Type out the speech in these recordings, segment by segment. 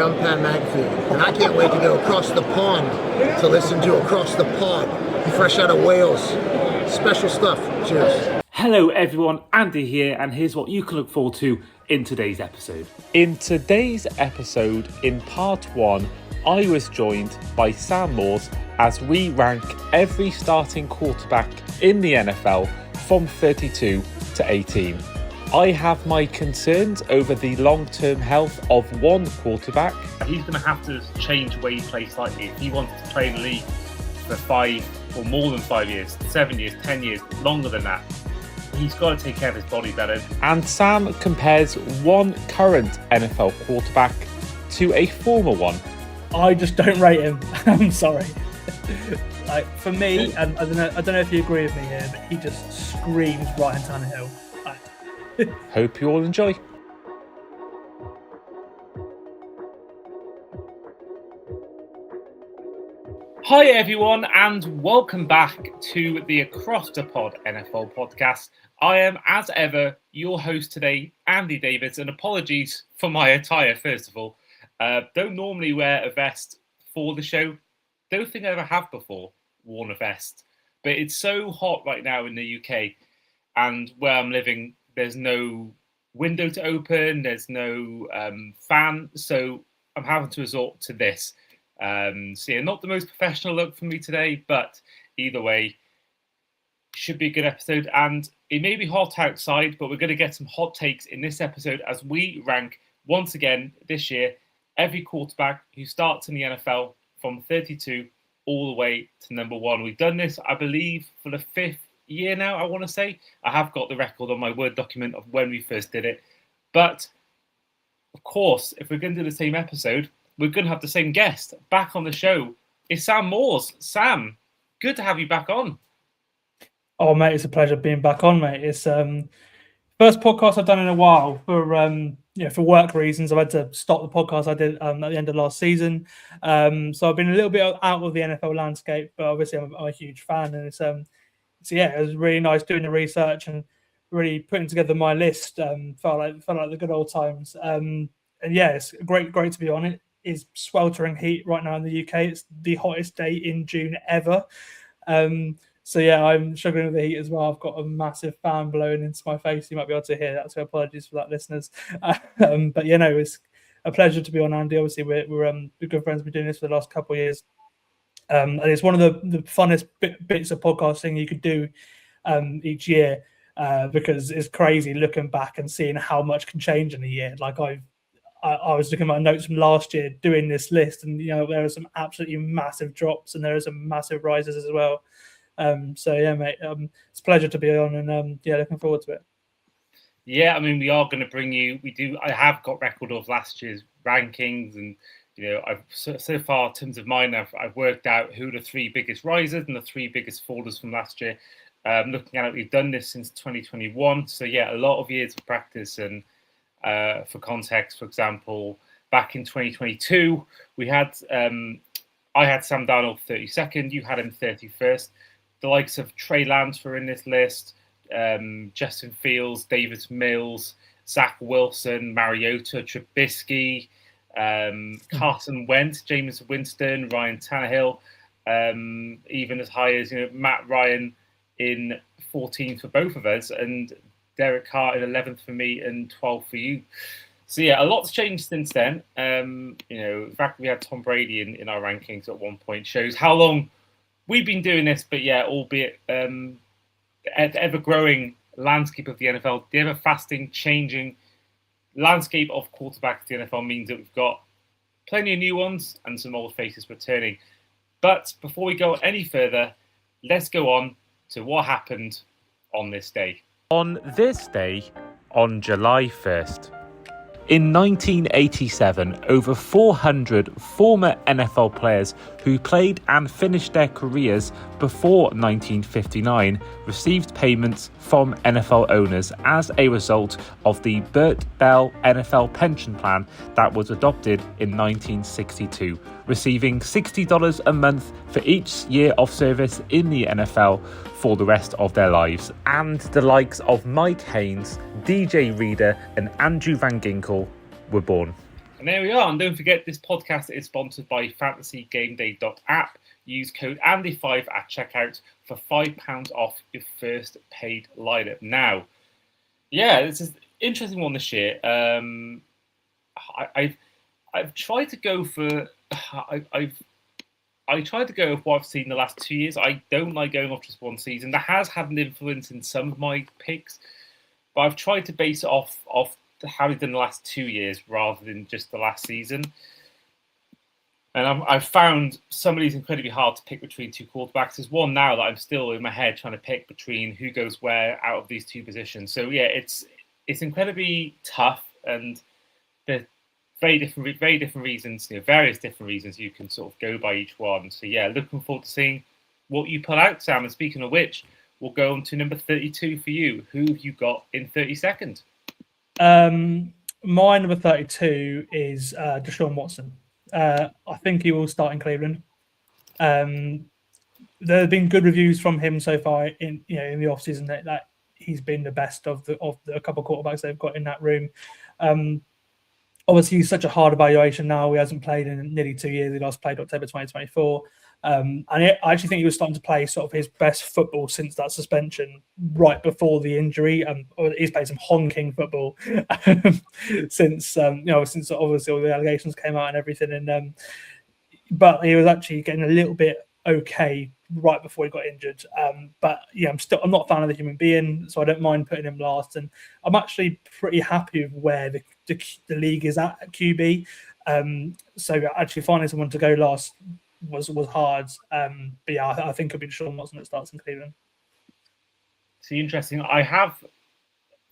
Umpire Mag feed, and I can't wait to go across the pond to listen to Across the Pod, fresh out of Wales. Special stuff. Cheers. Hello everyone, Andy here, and here's what you can look forward to in today's episode. In today's episode, in part 1, I was joined by Sam Moores as we rank every starting quarterback in the NFL from 32 to 18. I have my concerns over the long-term health of one quarterback. He's going to have to change the way he plays slightly. If he wants to play in the league for 5 or more than 5 years, 7 years, 10 years, longer than that, he's got to take care of his body better. And Sam compares one current NFL quarterback to a former one. I just don't rate him. I'm sorry. Like, for me, and I don't know if you agree with me here, but he just screams Ryan Tannehill. Hope you all enjoy. Hi everyone, and welcome back to the Across the Pod NFL podcast. I am, as ever, your host today, Andy Davids, and apologies for my attire, first of all. Don't normally wear a vest for the show. Don't think I ever have before worn a vest. But it's so hot right now in the UK, and where I'm living, there's no window to open, there's no fan, so I'm having to resort to this. So yeah, not the most professional look for me today, but either way, should be a good episode. And it may be hot outside, but we're going to get some hot takes in this episode as we rank, once again, this year, every quarterback who starts in the NFL from 32 all the way to number 1. We've done this, I believe, for the 5th year now, I want to say. I have got the record on my Word document of when we first did it. But, of course, if we're going to do the same episode, we're going to have the same guest back on the show. It's Sam Moores. Sam, good to have you back on. Oh, mate, it's a pleasure being back on, mate. It's first podcast I've done in a while for work reasons. I've had to stop the podcast I did at the end of last season. So I've been a little bit out of the NFL landscape, but obviously I'm a huge fan, and so yeah, it was really nice doing the research and really putting together my list. Felt like the good old times. And yeah, it's great to be on it. It's sweltering heat right now in the UK. It's the hottest day in June ever. So yeah, I'm struggling with the heat as well. I've got a massive fan blowing into my face. You might be able to hear that, so apologies for that, listeners. But you know, it's a pleasure to be on, Andy. Obviously, we're good friends. We've been doing this for the last couple of years. And it's one of the funnest bits of podcasting you could do each year, because it's crazy looking back and seeing how much can change in a year. Like I was looking at my notes from last year doing this list, and you know, there are some absolutely massive drops and there are some massive rises as well. So yeah, mate, it's a pleasure to be on, and yeah, looking forward to it. Yeah, I mean, we are going to bring you. I have got record of last year's rankings, and you know, I've so far in terms of mine, I've worked out who the 3 biggest risers and the 3 biggest fallers from last year. Looking at it, we've done this since 2021, so yeah, a lot of years of practice. And for context, for example, back in 2022, we had I had Sam Darnold 32nd, you had him 31st. The likes of Trey Lance were in this list, Justin Fields, Davis Mills, Zach Wilson, Mariota, Trubisky, Carson Wentz, Jameis Winston, Ryan Tannehill, even as high as Matt Ryan in 14th for both of us, and Derek Carr in 11th for me and 12th for you. So yeah, a lot's changed since then. The fact that we had Tom Brady in our rankings at one point shows how long we've been doing this. But yeah, albeit the ever-growing landscape of the NFL, the ever-fasting, changing landscape of quarterbacks in the NFL means that we've got plenty of new ones and some old faces returning. But before we go any further, let's go on to what happened on this day. On this day, on July 1st, in 1987, over 400 former NFL players who played and finished their careers before 1959 received payments from NFL owners as a result of the Burt Bell NFL pension plan that was adopted in 1962, receiving $60 a month for each year of service in the NFL for the rest of their lives. And the likes of Mike Haynes, DJ Reader and Andrew Van Ginkel were born. And there we are. And don't forget, this podcast is sponsored by fantasygameday.app. Use code Andy5 at checkout for £5 off your first paid lineup. Now, yeah, this is an interesting one this year. I've tried to go for I tried to go with what I've seen the last 2 years. I don't like going off just one season. That has had an influence in some of my picks, but I've tried to base it off how he's done the last 2 years rather than just the last season. And I've found some of these incredibly hard to pick between two quarterbacks. There's one now that I'm still in my head trying to pick between who goes where out of these two positions. So yeah, it's incredibly tough, and the very different reasons, various different reasons you can sort of go by each one. So yeah, looking forward to seeing what you put out, Sam. And speaking of which, we'll go on to number 32 for you. Who have you got in 32nd? My number 32 is Deshaun Watson. I think he will start in Cleveland. There have been good reviews from him so far in the offseason that he's been the best of the couple of quarterbacks they've got in that room. Obviously, he's such a hard evaluation now. He hasn't played in nearly 2 years. He last played October 2024. And I actually think he was starting to play sort of his best football since that suspension, right before the injury. He's played some honking football since obviously all the allegations came out and everything. And but he was actually getting a little bit okay right before he got injured. But yeah, I'm not a fan of the human being, so I don't mind putting him last. And I'm actually pretty happy with where the league is at QB. So actually finding someone to go last was hard. But yeah, I think it'll be Deshaun Watson that starts in Cleveland. See, interesting. I have,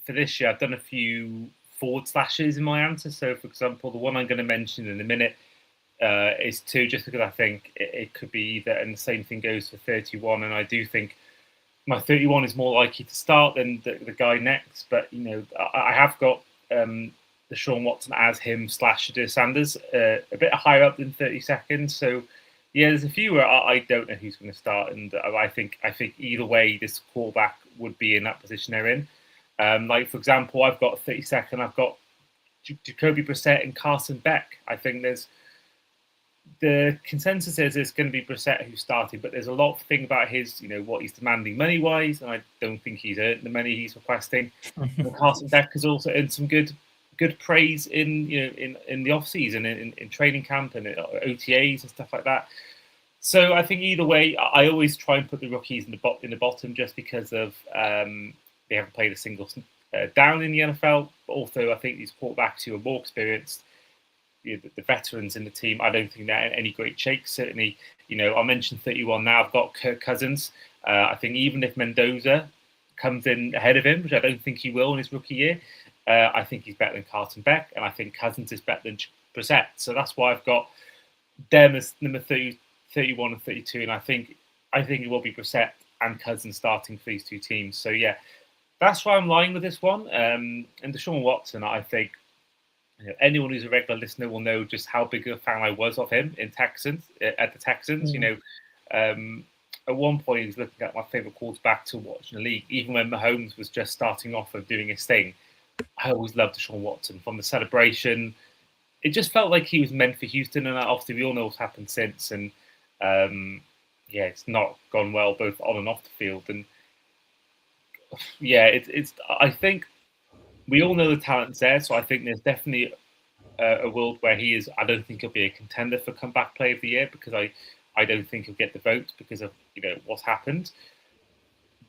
for this year, I've done a few forward slashes in my answer. So, for example, the one I'm going to mention in a minute is 2, just because I think it could be either, and the same thing goes for 31. And I do think my 31 is more likely to start than the guy next. But, I have got Deshaun Watson as him / Shadir Sanders a bit higher up than 32nd. So, yeah, there's a few where I don't know who's going to start. And I think either way, this quarterback would be in that position they're in. Like, for example, I've got 32nd. I've got Jacoby Brissett and Carson Beck. I think the consensus is it's going to be Brissett who's starting, but there's a lot of thing about his, what he's demanding money-wise, and I don't think he's earned the money he's requesting. And Carson Beck has also earned some good praise in the off season, in training camp and OTAs and stuff like that. So I think either way, I always try and put the rookies in the bottom just because of they haven't played a single down in the NFL. But also, I think these quarterbacks who are more experienced, the veterans in the team, I don't think they're in any great shape. Certainly, I'll mention 31 now. I've got Kirk Cousins. I think even if Mendoza comes in ahead of him, which I don't think he will in his rookie year, I think he's better than Carson Beck, and I think Cousins is better than Brissett. So that's why I've got them as number 31 and 32, and I think it will be Brissett and Cousins starting for these two teams. So yeah, that's why I'm lying with this one. And Deshaun Watson, I think anyone who's a regular listener will know just how big a fan I was of him at the Texans. At one point he was looking at my favorite quarterback to watch in the league, even when Mahomes was just starting off and doing his thing. I always loved Deshaun Watson. From the celebration, it just felt like he was meant for Houston, and obviously we all know what's happened since. And it's not gone well both on and off the field. And yeah, it's. I think we all know the talent's there, so I think there's definitely a world where he is. I don't think he'll be a contender for comeback player of the year because I don't think he'll get the vote because of what's happened.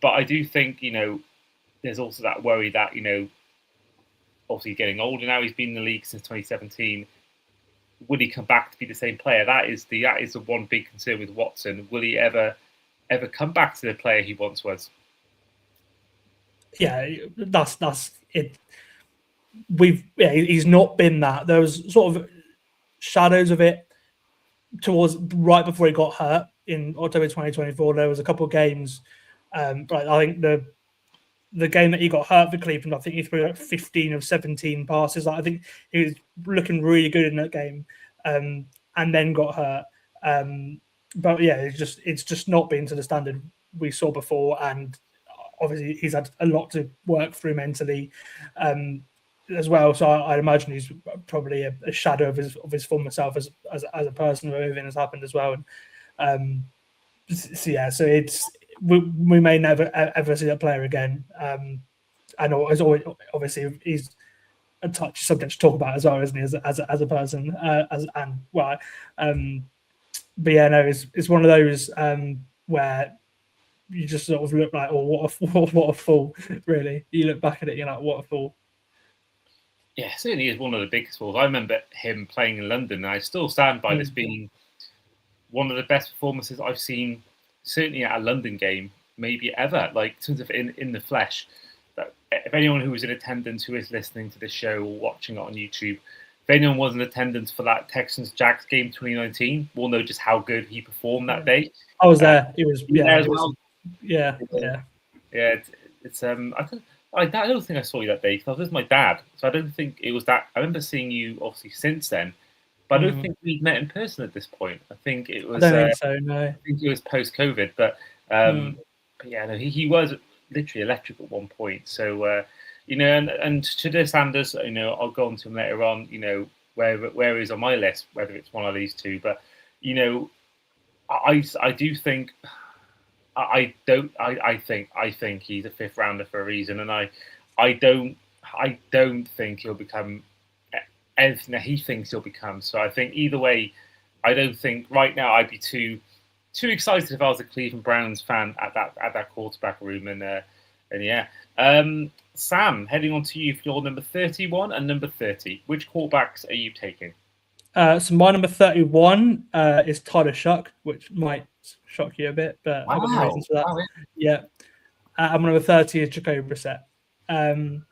But I do think there's also that worry that obviously getting older now. He's been in the league since 2017. Will he come back to be the same player? That is the one big concern with Watson. Will he ever come back to the player he once was? Yeah, that's it. He's not been that. There was sort of shadows of it towards right before he got hurt in October 2024. There was a couple of games. But I think the game that he got hurt for Cleveland, I think he threw like 15 of 17 passes. I think he was looking really good in that game, and then got hurt. But yeah, it's just not been to the standard we saw before, and obviously he's had a lot to work through mentally. as well. So I'd imagine he's probably a shadow of his former self as a person where everything has happened as well. And so it's we may never ever see that player again. And as always, obviously he's a touchy subject to talk about as well, isn't he? As a person, but yeah, no, it's one of those where you just sort of look like, oh, what a fool, really. You look back at it, you're like, what a fool. Yeah, certainly is one of the biggest fools. I remember him playing in London, and I still stand by this being one of the best performances I've seen, certainly at a London game, maybe ever. Like, in terms of in the flesh. That if anyone who was in attendance, who is listening to this show or watching it on YouTube, if anyone was in attendance for that Texans-Jags game 2019, will know just how good he performed that day. I was there. He was there as well. Yeah. I don't think I saw you that day because I was with my dad, so I don't think it was that. I remember seeing you obviously since then, but I don't think we'd met in person at this point. I think it was. I don't think so. No. I think it was post-COVID, but yeah, no, he was literally electric at one point. So and to this Anders, I'll go on to him later on. Where he's on my list, whether it's one of these two, but I do think. I think he's a fifth rounder for a reason, and I don't think he'll become anything that he thinks he'll become. So I think either way, I don't think right now I'd be too excited if I was a Cleveland Browns fan at that quarterback room. And yeah, Sam, heading on to you for your number 31 and number 30. Which quarterbacks are you taking? So my number 31 is Tyler Shuck, which might shock you a bit, but I've got reasons for that. Wow. Yeah. And number 30 is Jacoby Brissett. I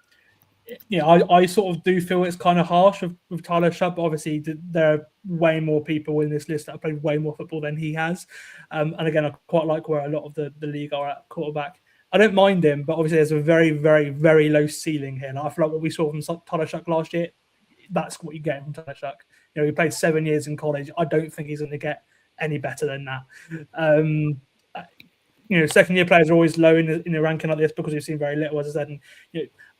sort of do feel it's kind of harsh with Tyler Shuck, but obviously there are way more people in this list that have played way more football than he has. And again, I quite like where a lot of the league are at quarterback. I don't mind him, but obviously there's a very, very, very low ceiling here. And I feel like what we saw from Tyler Shuck last year, that's what you get from Tyler Shuck. He played 7 years in college. I don't think he's going to get any better than that. Second year players are always low in the ranking like this because we've seen very little, as I said. And,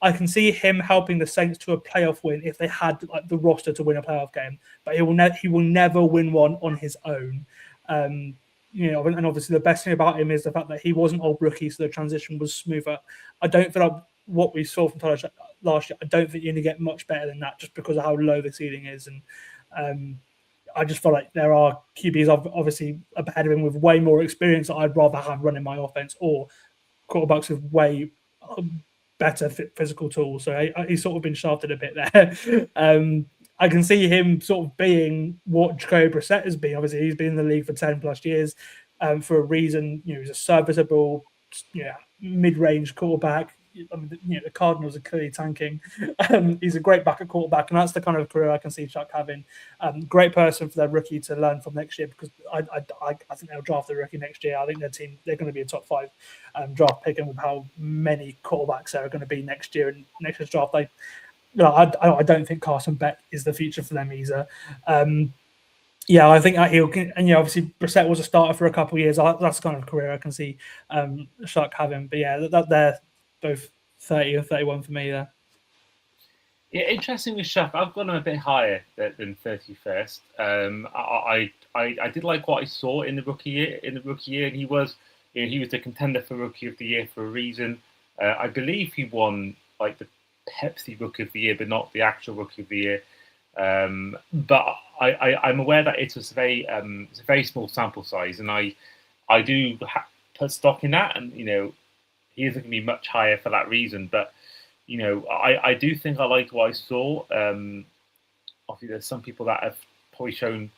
I can see him helping the Saints to a playoff win if they had the roster to win a playoff game, but he will never win one on his own. And obviously the best thing about him is the fact that he wasn't old rookie, so the transition was smoother. I don't feel like what we saw from Tyler last year, I don't think you're going to get much better than that just because of how low the ceiling is. And I just feel like there are QBs obviously ahead of him with way more experience that I'd rather have running my offense, or quarterbacks with way better physical tools. So he's sort of been shafted a bit there. I can see him sort of being what Jacoby Brissett has been. Obviously, he's been in the league for 10 plus years for a reason. He's a serviceable, mid-range quarterback. The Cardinals are clearly tanking. He's a great backup quarterback, and that's the kind of career I can see Chuck having. Great person for their rookie to learn from next year, because I think they'll draft the rookie next year. I think their team, they're going to be a top 5 draft pick, and with how many quarterbacks there are going to be next year and next year's draft, I don't think Carson Beck is the future for them either. I think that he'll, and obviously Brissett was a starter for a couple of years. That's the kind of career I can see Chuck having. But yeah, they're both 30 or 31 for me there. Yeah, interesting with Shuck. I've got him a bit higher than 31st. I did like what I saw in the rookie year. And he was the contender for Rookie of the Year for a reason. I believe he won like the Pepsi Rookie of the Year, but not the actual Rookie of the Year. But I'm aware that it's a very small sample size, and I do put stock in that, and he isn't going to be much higher for that reason. But I do think I liked what I saw. Obviously, there's some people that have probably shown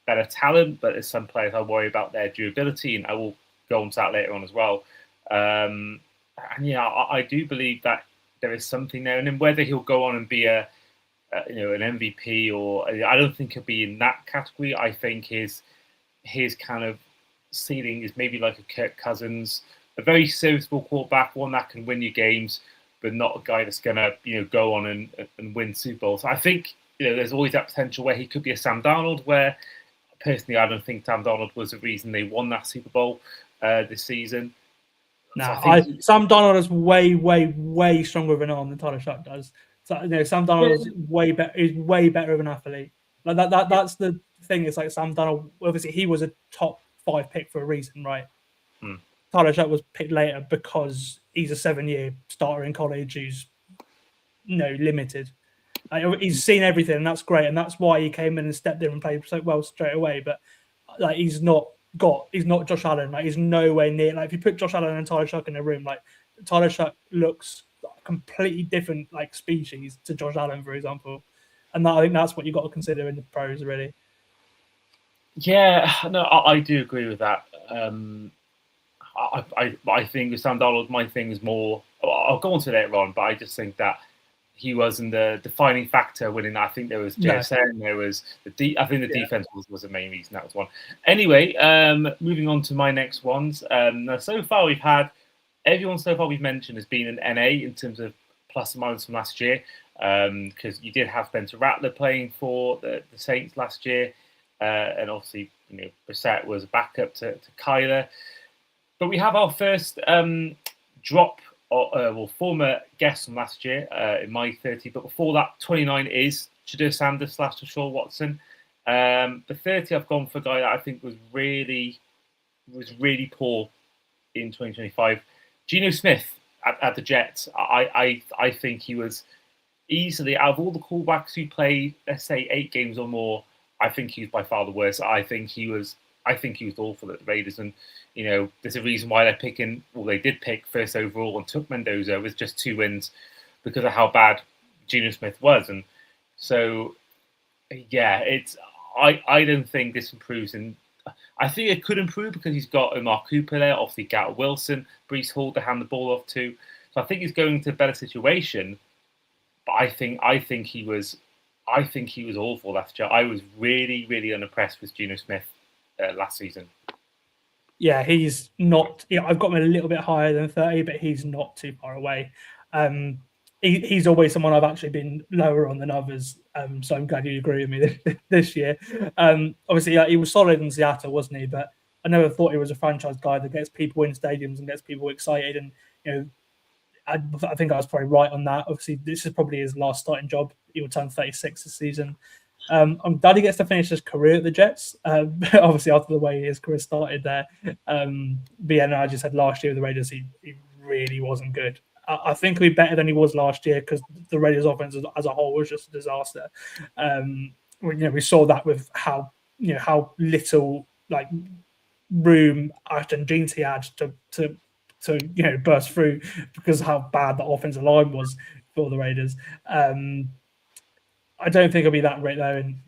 better talent, but there's some players I worry about their durability, and I will go on to that later on as well. I do believe that there is something there, and then whether he'll go on and be an MVP, or I don't think he'll be in that category. I think his kind of ceiling is maybe like a Kirk Cousins, a very serviceable quarterback, one that can win you games, but not a guy that's going to go on and win Super Bowls. So I think there's always that potential where he could be a Sam Darnold, where personally I don't think Sam Darnold was the reason they won that Super Bowl this season. No, Sam Darnold is way, way, way stronger of an arm than Tyler Shuck does. So, Sam Darnold's way better. He's way better of an athlete. Like that's the thing. It's like Sam Darnold. Obviously, he was a top 5 pick for a reason, right? Tyler Shutt was picked later because he's a 7-year starter in college who's limited. He's seen everything, and that's great, and that's why he came in and stepped in and played so well straight away. But like, he's not Josh Allen. Like, he's nowhere near. Like, if you put Josh Allen and Tyler Shutt in a room, like, Tyler Shutt looks completely different, like, species to Josh Allen, for example. And I think that's what you've got to consider in the pros, really. Yeah, no, I do agree with that. I think with Sam Darnold, my thing is more. I'll go on to later on, but I just think that he wasn't the defining factor winning. I think there was JSN, there was I think the defense was the main reason. That was one. Anyway, moving on to my next ones. Now, so far we've had everyone so far we've mentioned has been an NA in terms of plus and minus from last year, because you did have Spencer Rattler playing for the Saints last year, and obviously Brissett was a backup to Kyler. But we have our first drop. Former guest from last year in my 30, but before that, 29 is Shadur Sanders / Deshaun Watson. The 30, I've gone for a guy that I think was really poor in 2025. Geno Smith at the Jets. I think he was easily, out of all the quarterbacks who played, let's say 8 games or more, I think he was by far the worst. I think he was awful at the Raiders, and there's a reason why they're picking. Well, they did pick first overall and took Mendoza with just 2 wins because of how bad Geno Smith was, and so yeah, I don't think this improves, and I think it could improve because he's got Omar Cooper there, obviously Garrett Wilson, Breece Hall to hand the ball off to, so I think he's going to a better situation. But I think he was awful last year. I was really unimpressed with Geno Smith last season. Yeah, he's not. I've got him a little bit higher than 30, but he's not too far away. He's always someone I've actually been lower on than others. So I'm glad you agree with me this year. Obviously, he was solid in Seattle, wasn't he? But I never thought he was a franchise guy that gets people in stadiums and gets people excited. And I think I was probably right on that. Obviously, this is probably his last starting job. He will turn 36 this season. I'm glad he gets to finish his career at the Jets. Obviously, after the way his career started there. But yeah, no, I just said last year with the Raiders, he really wasn't good. I think he'll be better than he was last year because the Raiders' offense as a whole was just a disaster. We saw that with how little like room Ashton Jeanty had to burst through because of how bad the offensive line was for the Raiders. I don't think it'll be that great though, and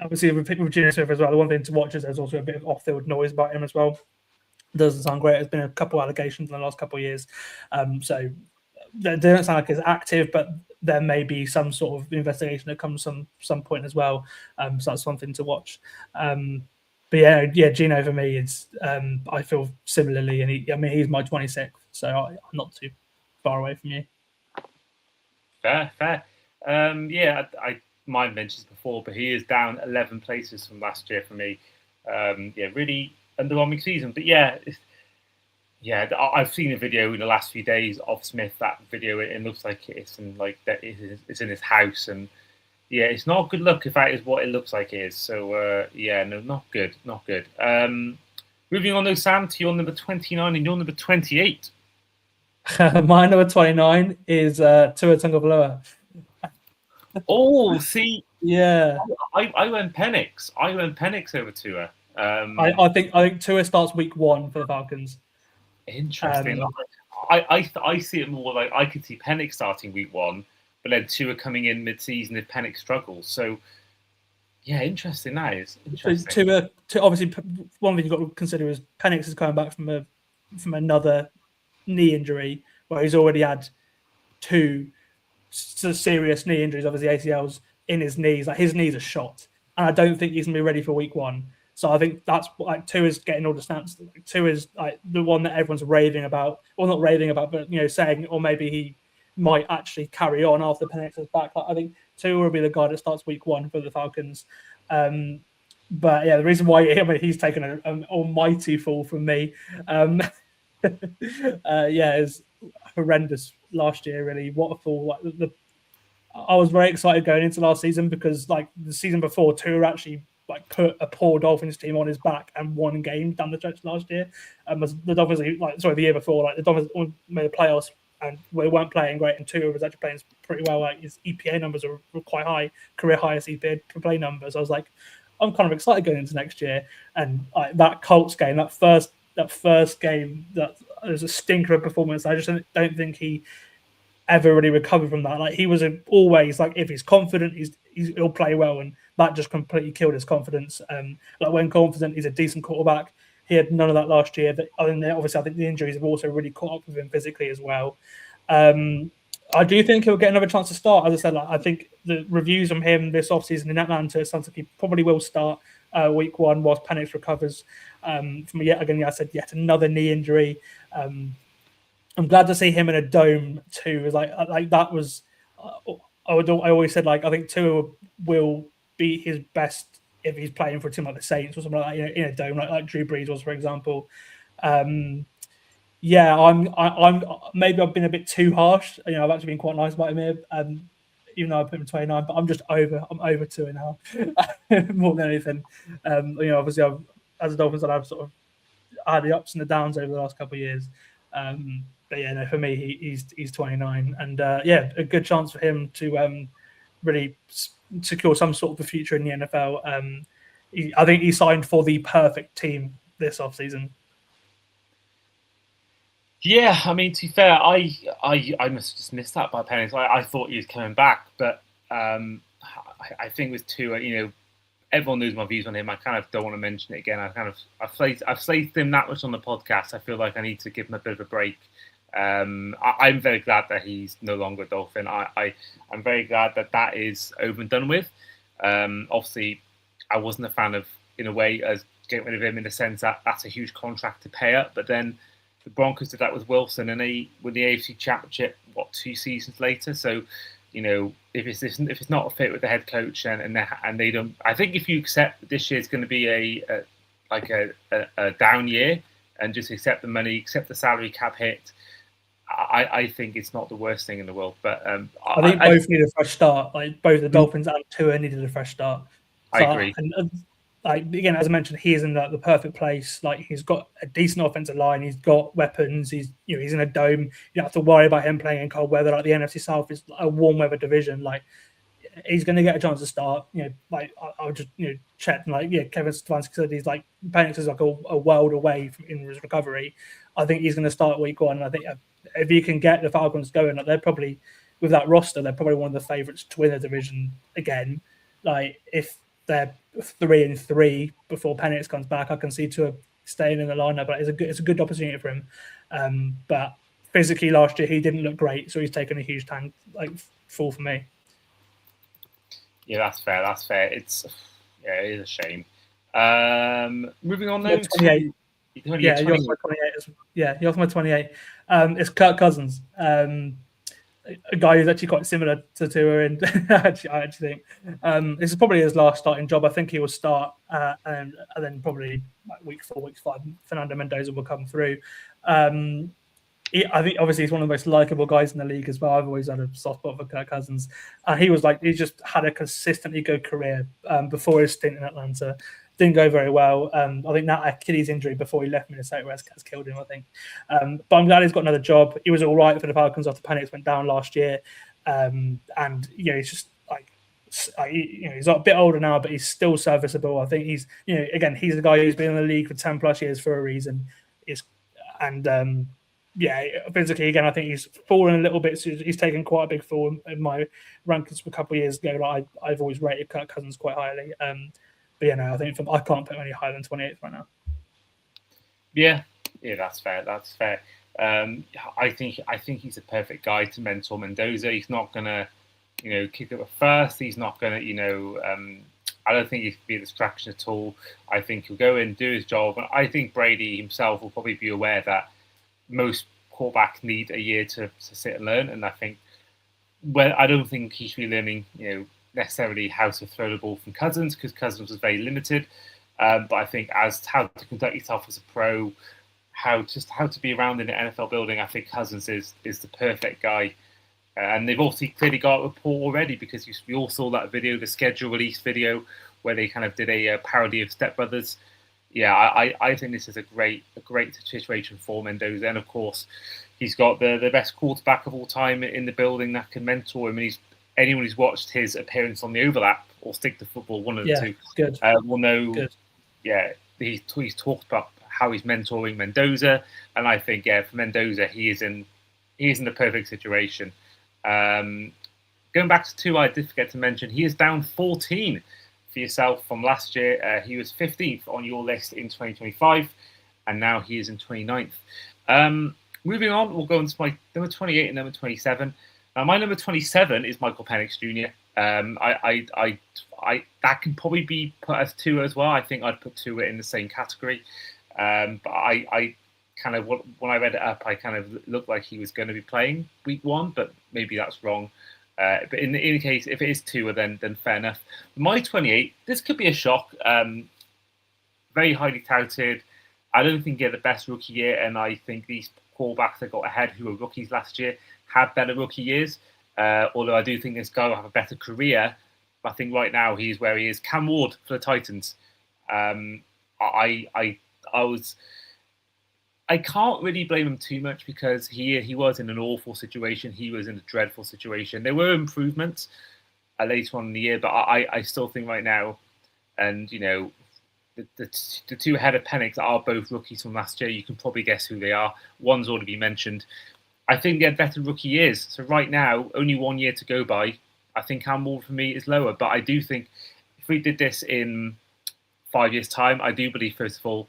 obviously with Geno Smith as well. The one thing to watch is there's also a bit of off-field noise about him as well. It doesn't sound great. There's been a couple allegations in the last couple of years, so they don't sound like it's active, but there may be some sort of investigation that comes from some point as well. So that's one thing to watch. But yeah, Geno for me is I feel similarly, and he's my 26th, so I'm not too far away from you. Fair. I might mentioned before, but he is down 11 places from last year for me. Really underwhelming season. But I've seen a video in the last few days of Smith. That video, it looks like it's in it's in his house, and it's not a good look if that is what it looks like it is. So not good. Moving on though, Sam, to your number 29 and your number 28. My number 29 is Tua Tagovailoa. Oh, see, yeah, I went Penix. I went Penix over Tua. I think Tua starts week 1 for the Falcons. Interesting. I see it more like I could see Penix starting week 1, but then Tua coming in mid-season if Penix struggles. So, interesting. That is interesting. Tua, obviously, one thing you've got to consider is Penix is coming back from another knee injury where he's already had 2 serious knee injuries, obviously ACLs in his knees. Like, his knees are shot, and I don't think he's gonna be ready for week 1. So I think that's like Tua's getting all the snaps. Tua's like the one that everyone's raving about, or not raving about, but saying, or maybe he might actually carry on after Penix is back. Like, I think Tua will be the guy that starts week 1 for the Falcons. But yeah, the reason why he's taken an almighty fall from me. Is horrendous last year. Really, what a fall! Like I was very excited going into last season because like the season before, Tua actually like put a poor Dolphins team on his back and won a game down the stretch last year. The Dolphins, the year before, like the Dolphins made the playoffs and we weren't playing great, and Tua was actually playing pretty well. Like his EPA numbers were quite high, career highest EPA per play numbers. I was like, I'm kind of excited going into next year, and like that Colts game, that first game, that was a stinker of performance. I just don't think he ever really recovered from that. Like he was always like, if he's confident, he'll play well, and that just completely killed his confidence. Like when confident, he's a decent quarterback. He had none of that last year. But obviously, I think the injuries have also really caught up with him physically as well. I do think he'll get another chance to start. As I said, like, I think the reviews from him this offseason in Atlanta, it sounds like he probably will start week 1 whilst Penix recovers from yet another knee injury. I'm glad to see him in a dome too. Like that was, I always said like I think Tua will be his best if he's playing for a team like the Saints or something like that, in a dome like Drew Brees was, for example. Yeah, I'm maybe I've been a bit too harsh. I've actually been quite nice about him here. Even though I put him 29, but I'm over Tua now more than anything. Obviously as a Dolphins, I've sort of had the ups and the downs over the last couple of years. But yeah, no, for me, he's 29, and a good chance for him to really secure some sort of a future in the NFL. I think he signed for the perfect team this offseason. Yeah, I mean, to be fair, I must have just missed that by Penix. I thought he was coming back, but I think with Tua, everyone knows my views on him. I kind of don't want to mention it again. I've slated him that much on the podcast. I feel like I need to give him a bit of a break. I'm very glad that he's no longer a Dolphin. I'm very glad that is over and done with. Obviously, I wasn't a fan of, in a way, as getting rid of him in the sense that that's a huge contract to pay up. But then the Broncos did that with Wilson, and they won the AFC Championship 2 seasons later. So, if it's not a fit with the head coach and they don't, I think if you accept that this year is going to be a down year and just accept the money, accept the salary cap hit, I think it's not the worst thing in the world. But I think both need a fresh start. Like both the Dolphins and Tua needed a fresh start. So, I agree. Like again, as I mentioned, he is in the perfect place. Like he's got a decent offensive line. He's got weapons. He's in a dome. You don't have to worry about him playing in cold weather. Like the NFC South is a warm weather division. Like he's going to get a chance to start. I'll just check. Kevin Stefanski said he's like Penix is like a world away in his recovery. I think he's going to start week 1. And I think if you can get the Falcons going, like they're probably, with that roster, they're probably one of the favourites to win the division again. Like if they're 3-3 before Penix comes back, I can see Tua staying in the lineup. But it's a good opportunity for him. But physically last year he didn't look great, so he's taken a huge fall for me. Yeah, that's fair. It is a shame. Moving on then. 28. Yeah, you're off my 28. Yeah, you're off my 28. It's Kirk Cousins, a guy who's actually quite similar to Tua, and I actually think this is probably his last starting job. I think he will start, and then probably week 4, week 5, Fernando Mendoza will come through. I think obviously he's one of the most likable guys in the league as well. I've always had a soft spot for Kirk Cousins. He just had a consistently good career before his stint in Atlanta. Didn't go very well. I think that Achilles injury before he left Minnesota has killed him, I think. But I'm glad he's got another job. He was all right for the Falcons after Penix went down last year. He's just he's a bit older now, but he's still serviceable. I think he's a guy who's been in the league for 10 plus years for a reason. Physically, again, I think he's fallen a little bit. So he's taken quite a big fall in my rankings a couple of years ago. Like I've always rated Kirk Cousins quite highly. I think I can't put him any higher than 28th right now. Yeah, that's fair. I think he's a perfect guy to mentor Mendoza. He's not gonna, kick up a first. He's not gonna, I don't think he could be a distraction at all. I think he'll go in, do his job, and I think Brady himself will probably be aware that most quarterbacks need a year to sit and learn. And I think, I don't think he should be learning, necessarily how to throw the ball from Cousins, because Cousins was very limited. But I think as how to conduct yourself as a pro, how to be around in the NFL building, I think Cousins is the perfect guy And they've also clearly got a rapport already, because we all saw that video, the schedule release video, where they kind of did a parody of Step Brothers. Yeah, I think this is a great situation for Mendoza, and of course, he's got the best quarterback of all time in the building that can mentor him. And anyone who's watched his appearance on the Overlap or Stick to Football, one of the two, good. will know. Good. Yeah, he's talked about how he's mentoring Mendoza, and I think for Mendoza, he is in the perfect situation. Going back to two, I did forget to mention, he is down 14 for yourself from last year. He was 15th on your list in 2025, and now he is in 29th. Moving on, we'll go into my number 28 and number 27. Now, my number 27 is Michael Penix Jr. That can probably be put as Tua as well. I think I'd put Tua in the same category. But I kind of, when I read it up, I kind of looked like he was going to be playing week 1, but maybe that's wrong. But in any case, if it is Tua, then fair enough. My 28, this could be a shock. Very highly touted. I don't think he had the best rookie year, and I think these quarterbacks that got ahead who were rookies last year had better rookie years. Although I do think this guy will have a better career. I think right now he's where he is. Cam Ward for the Titans. I can't really blame him too much, because he was in an awful situation. He was in a dreadful situation. There were improvements later on in the year, but I still think right now, and the two ahead of Penix are both rookies from last year. You can probably guess who they are. One's already been mentioned. I think they had better rookie years. So right now, only 1 year to go by. I think Cam Ward for me is lower, but I do think if we did this in 5 years' time, I do believe, first of all,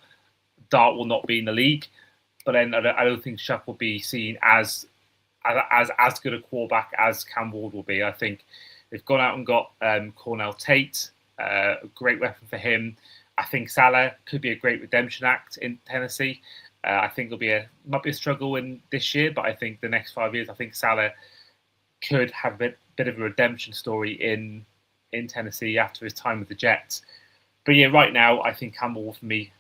Dart will not be in the league. But then I don't think Shuck will be seen as good a quarterback as Cam Ward will be. I think they've gone out and got Cornell Tate, a great weapon for him. I think Salah could be a great redemption act in Tennessee. I think it'll might be a struggle in this year, but I think the next 5 years, I think Salah could have a bit of a redemption story in Tennessee after his time with the Jets. But yeah, right now, I think Cam Ward for me,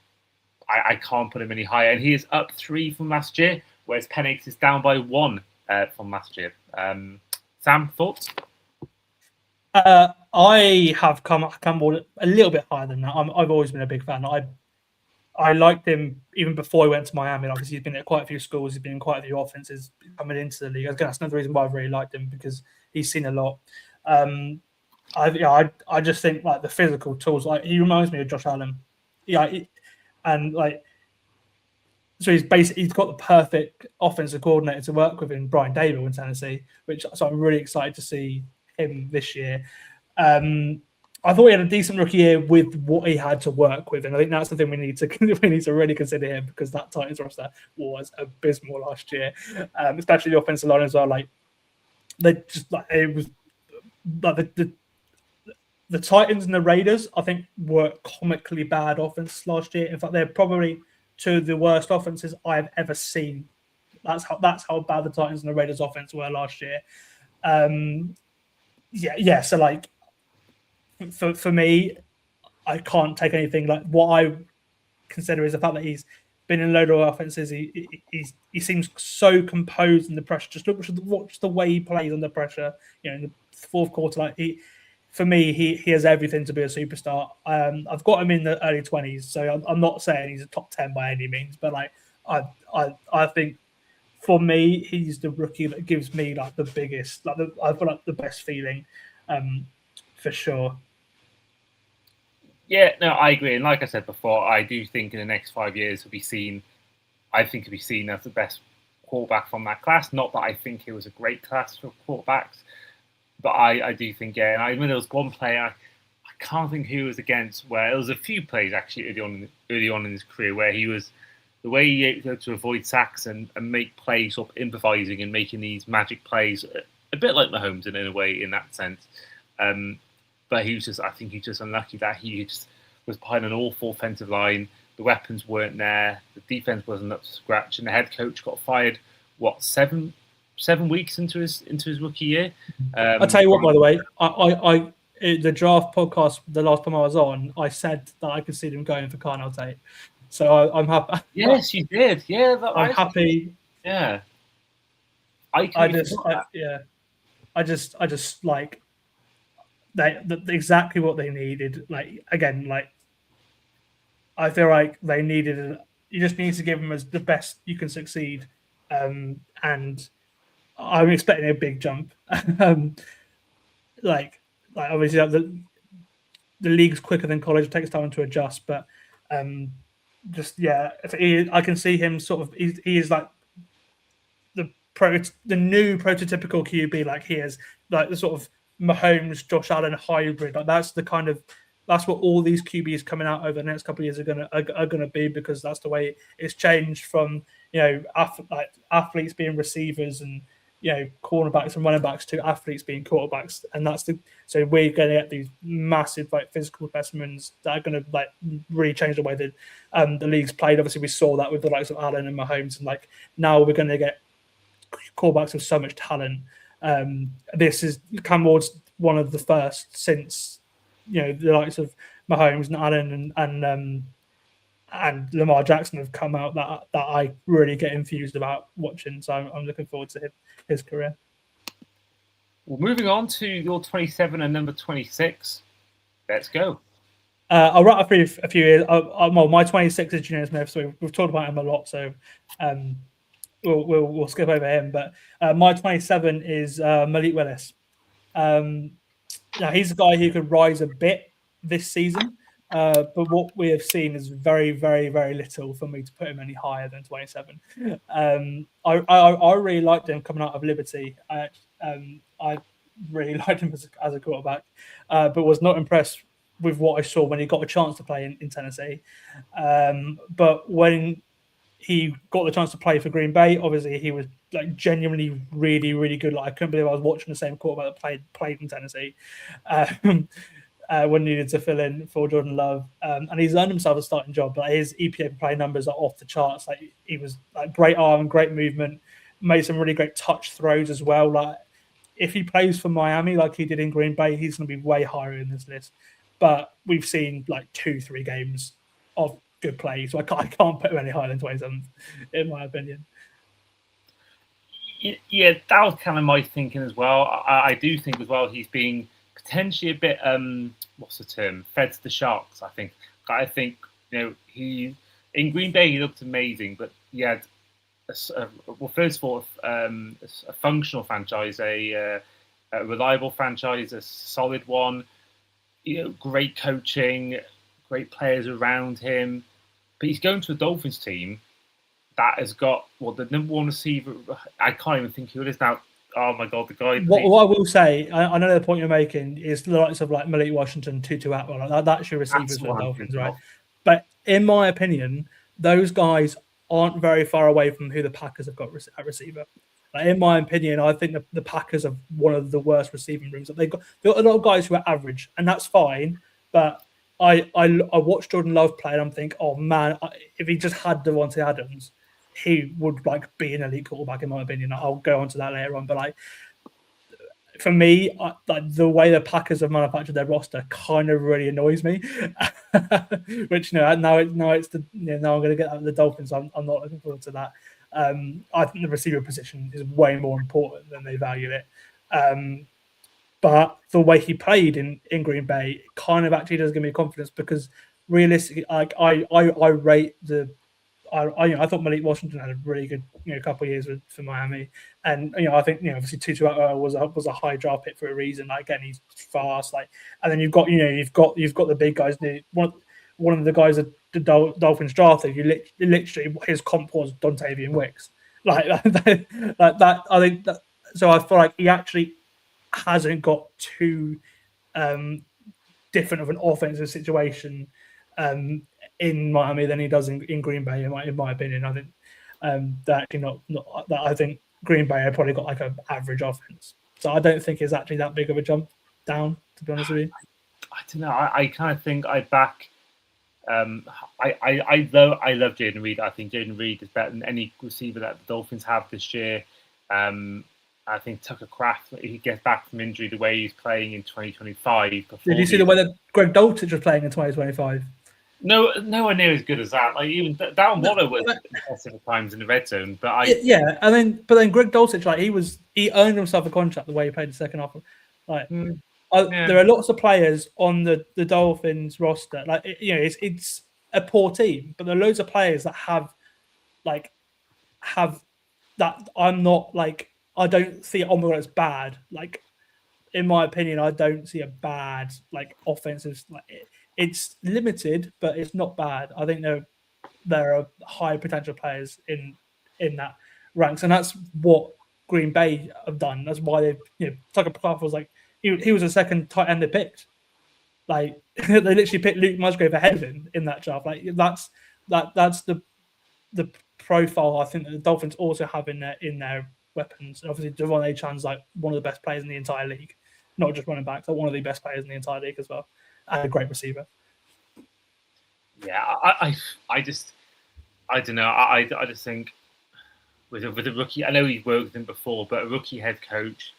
I can't put him any higher. And he is up 3 from last year, whereas Penix is down by 1 from last year. Sam, thoughts? I have Cam Ward a little bit higher than that. I've always been a big fan. I liked him even before he went to Miami. Obviously, he's been at quite a few schools. He's been in quite a few offenses coming into the league. That's another reason why I've really liked him, because he's seen a lot. I just think like the physical tools. Like he reminds me of Josh Allen. So he's got the perfect offensive coordinator to work with in Brian Daboll in Tennessee, so I'm really excited to see him this year. I thought he had a decent rookie year with what he had to work with, and I think that's the thing we need to really consider him, because that Titans roster was abysmal last year, especially the offensive line as well. Like they just like it was like the Titans and the Raiders, I think, were comically bad offenses last year. In fact, they're probably two of the worst offenses I've ever seen. That's how bad the Titans and the Raiders offense were last year. So like for me, I can't take anything. Like what I consider is the fact that he's been in a load of offenses. He seems so composed in the pressure. Just watch the way he plays under pressure. In the fourth quarter, like for me, he has everything to be a superstar. I've got him in the early 20s, so I'm not saying he's a top 10 by any means, but like I think for me, he's the rookie that gives me like the biggest, I feel like the best feeling, for sure. Yeah, no, I agree. And like I said before, I do think in the next 5 years he'll be seen as the best quarterback from that class. Not that I think it was a great class for quarterbacks, but I do think, and I remember there was one player, I can't think who it was against, where there was a few plays actually early on in his career where he was, the way he able to avoid sacks and make plays, sort of improvising and making these magic plays, a bit like Mahomes in a way, in that sense. But I think he was just unlucky that he just was behind an awful offensive line. The weapons weren't there. The defense wasn't up to scratch, and the head coach got fired. 7 weeks into his rookie year. I'll tell you what, by the way, I the draft podcast, the last time I was on, I said that I could see them going for Cornell Tate. So I'm happy. Yes, you did. Yeah, I'm happy. Yeah. I just like exactly what they needed. Like again, like I feel like they needed. You just need to give them as the best you can succeed, and I'm expecting a big jump. um, like obviously the league's quicker than college; it takes time to adjust. But just I can see him sort of. He is like the new prototypical QB. Like he is like the sort of Mahomes, Josh Allen hybrid. Like that's what all these QBs coming out over the next couple of years are gonna be, because that's the way it's changed from athletes being receivers and cornerbacks and running backs to athletes being quarterbacks, and so we're going to get these massive like physical specimens that are going to like really change the way that the league's played. Obviously, we saw that with the likes of Allen and Mahomes, and like now we're going to get quarterbacks with so much talent. This is Cam Ward's one of the first since the likes of Mahomes and Allen and Lamar Jackson have come out that I really get infused about watching. So I'm looking forward to his career. Well, moving on to your 27 and number 26. Let's go. I'll write a few years. Well, my 26 is Junior Smith, so we've talked about him a lot. So we'll skip over him. But my 27 is Malik Willis. Now he's a guy who could rise a bit this season. But what we have seen is very, very, very little for me to put him any higher than 27. I really liked him coming out of Liberty. I really liked him as a quarterback, but was not impressed with what I saw when he got a chance to play in Tennessee. But when he got the chance to play for Green Bay, obviously he was like genuinely really, really good. Like I couldn't believe I was watching the same quarterback that played in Tennessee. When needed to fill in for Jordan Love, and he's earned himself a starting job. But his EPA per play numbers are off the charts. Like he was like great arm, great movement, made some really great touch throws as well. Like if he plays for Miami like he did in Green Bay, he's going to be way higher in this list. But we've seen like 2-3 games of good play, so I can't put him any higher than 27th, in my opinion. Yeah, that was kind of my thinking as well. I do think as well he's being potentially a bit what's the term? Fed to the sharks. I think he in Green Bay he looked amazing, but he had first of all a functional franchise, a reliable franchise, a solid one. Great coaching, great players around him, but he's going to a Dolphins team that has got the number one receiver. I can't even think who it is now. Oh my God, the guy. What I will say, I know the point you're making is the likes of like Malik Washington, Tutu Atwell, like that's your receivers for the Dolphins, right? But in my opinion, those guys aren't very far away from who the Packers have got at receiver. Like, in my opinion, I think the Packers are one of the worst receiving rooms. They've got a lot of guys who are average, and that's fine. But I watched Jordan Love play, and I'm thinking, oh man, if he just had Devontae Adams, he would like be an elite quarterback in my opinion. I'll go on to that later on, but like for me, like the way the Packers have manufactured their roster kind of really annoys me. Which now I'm going to get out of the Dolphins. I'm not looking forward to that. I think the receiver position is way more important than they value it. But the way he played in Green Bay kind of actually does give me confidence, because realistically, like I rate the. I thought Malik Washington had a really good couple of years for Miami, and I think obviously Tutu was a high draft pick for a reason. Like again, he's fast. Like, and then you've got the big guys. One of the guys that the Dolphins drafted, literally his comp was Dontavian Wicks. Like that. I think that. So I feel like he actually hasn't got too different of an offensive situation in Miami than he does in Green Bay, in my opinion. I think that actually not that. I think Green Bay have probably got like an average offense, so I don't think it's actually that big of a jump down. To be honest with you, I don't know. I kind of think I back. I love Jaden Reed. I think Jaden Reed is better than any receiver that the Dolphins have this year. I think Tucker Kraft, he gets back from injury the way he's playing in 2025. Did you see the way that Greg Dulcich was playing in 2025? No, nowhere near as good as that. Like even Darren Waller was impressive at times in the red zone, but but then Greg Dulcich, like he was he earned himself a contract the way he played the second half. Like, Yeah. there are lots of players on the Dolphins roster. Like, it's a poor team, but there are loads of players that have that. I'm not like, I don't see Omega as bad. Like, in my opinion, I don't see a bad like offensive. Like, it's limited, but it's not bad. I think there are high potential players in that ranks, and that's what Green Bay have done. That's why they've, Tucker Clark was like, he was the second tight end they picked. Like, they literally picked Luke Musgrave ahead of him in that draft. Like, that's the profile I think that the Dolphins also have in their weapons. And obviously, Devon Achan's like one of the best players in the entire league, not just running backs, but one of the best players in the entire league as well, and a great receiver. Yeah, I don't know. I just think with a rookie, I know he's worked with him before, but a rookie head coach,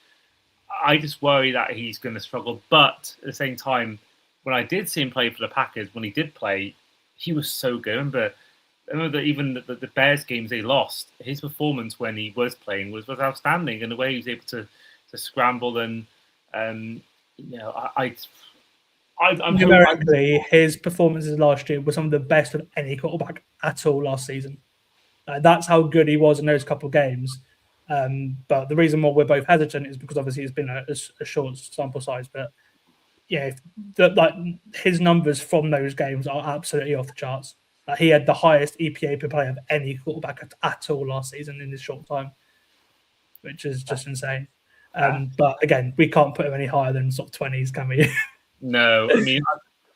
I just worry that he's going to struggle. But at the same time, when I did see him play for the Packers, when he did play, he was so good. I remember that even the Bears games they lost, his performance when he was playing was outstanding, and the way he was able to scramble and I'm numerically, his performances last year were some of the best of any quarterback at all last season. That's how good he was in those couple of games. But the reason why we're both hesitant is because obviously it's been a short sample size. But yeah, his numbers from those games are absolutely off the charts. He had the highest EPA per play of any quarterback at all last season in this short time, which is just insane. But again, we can't put him any higher than sort of 20s, can we? No, I mean,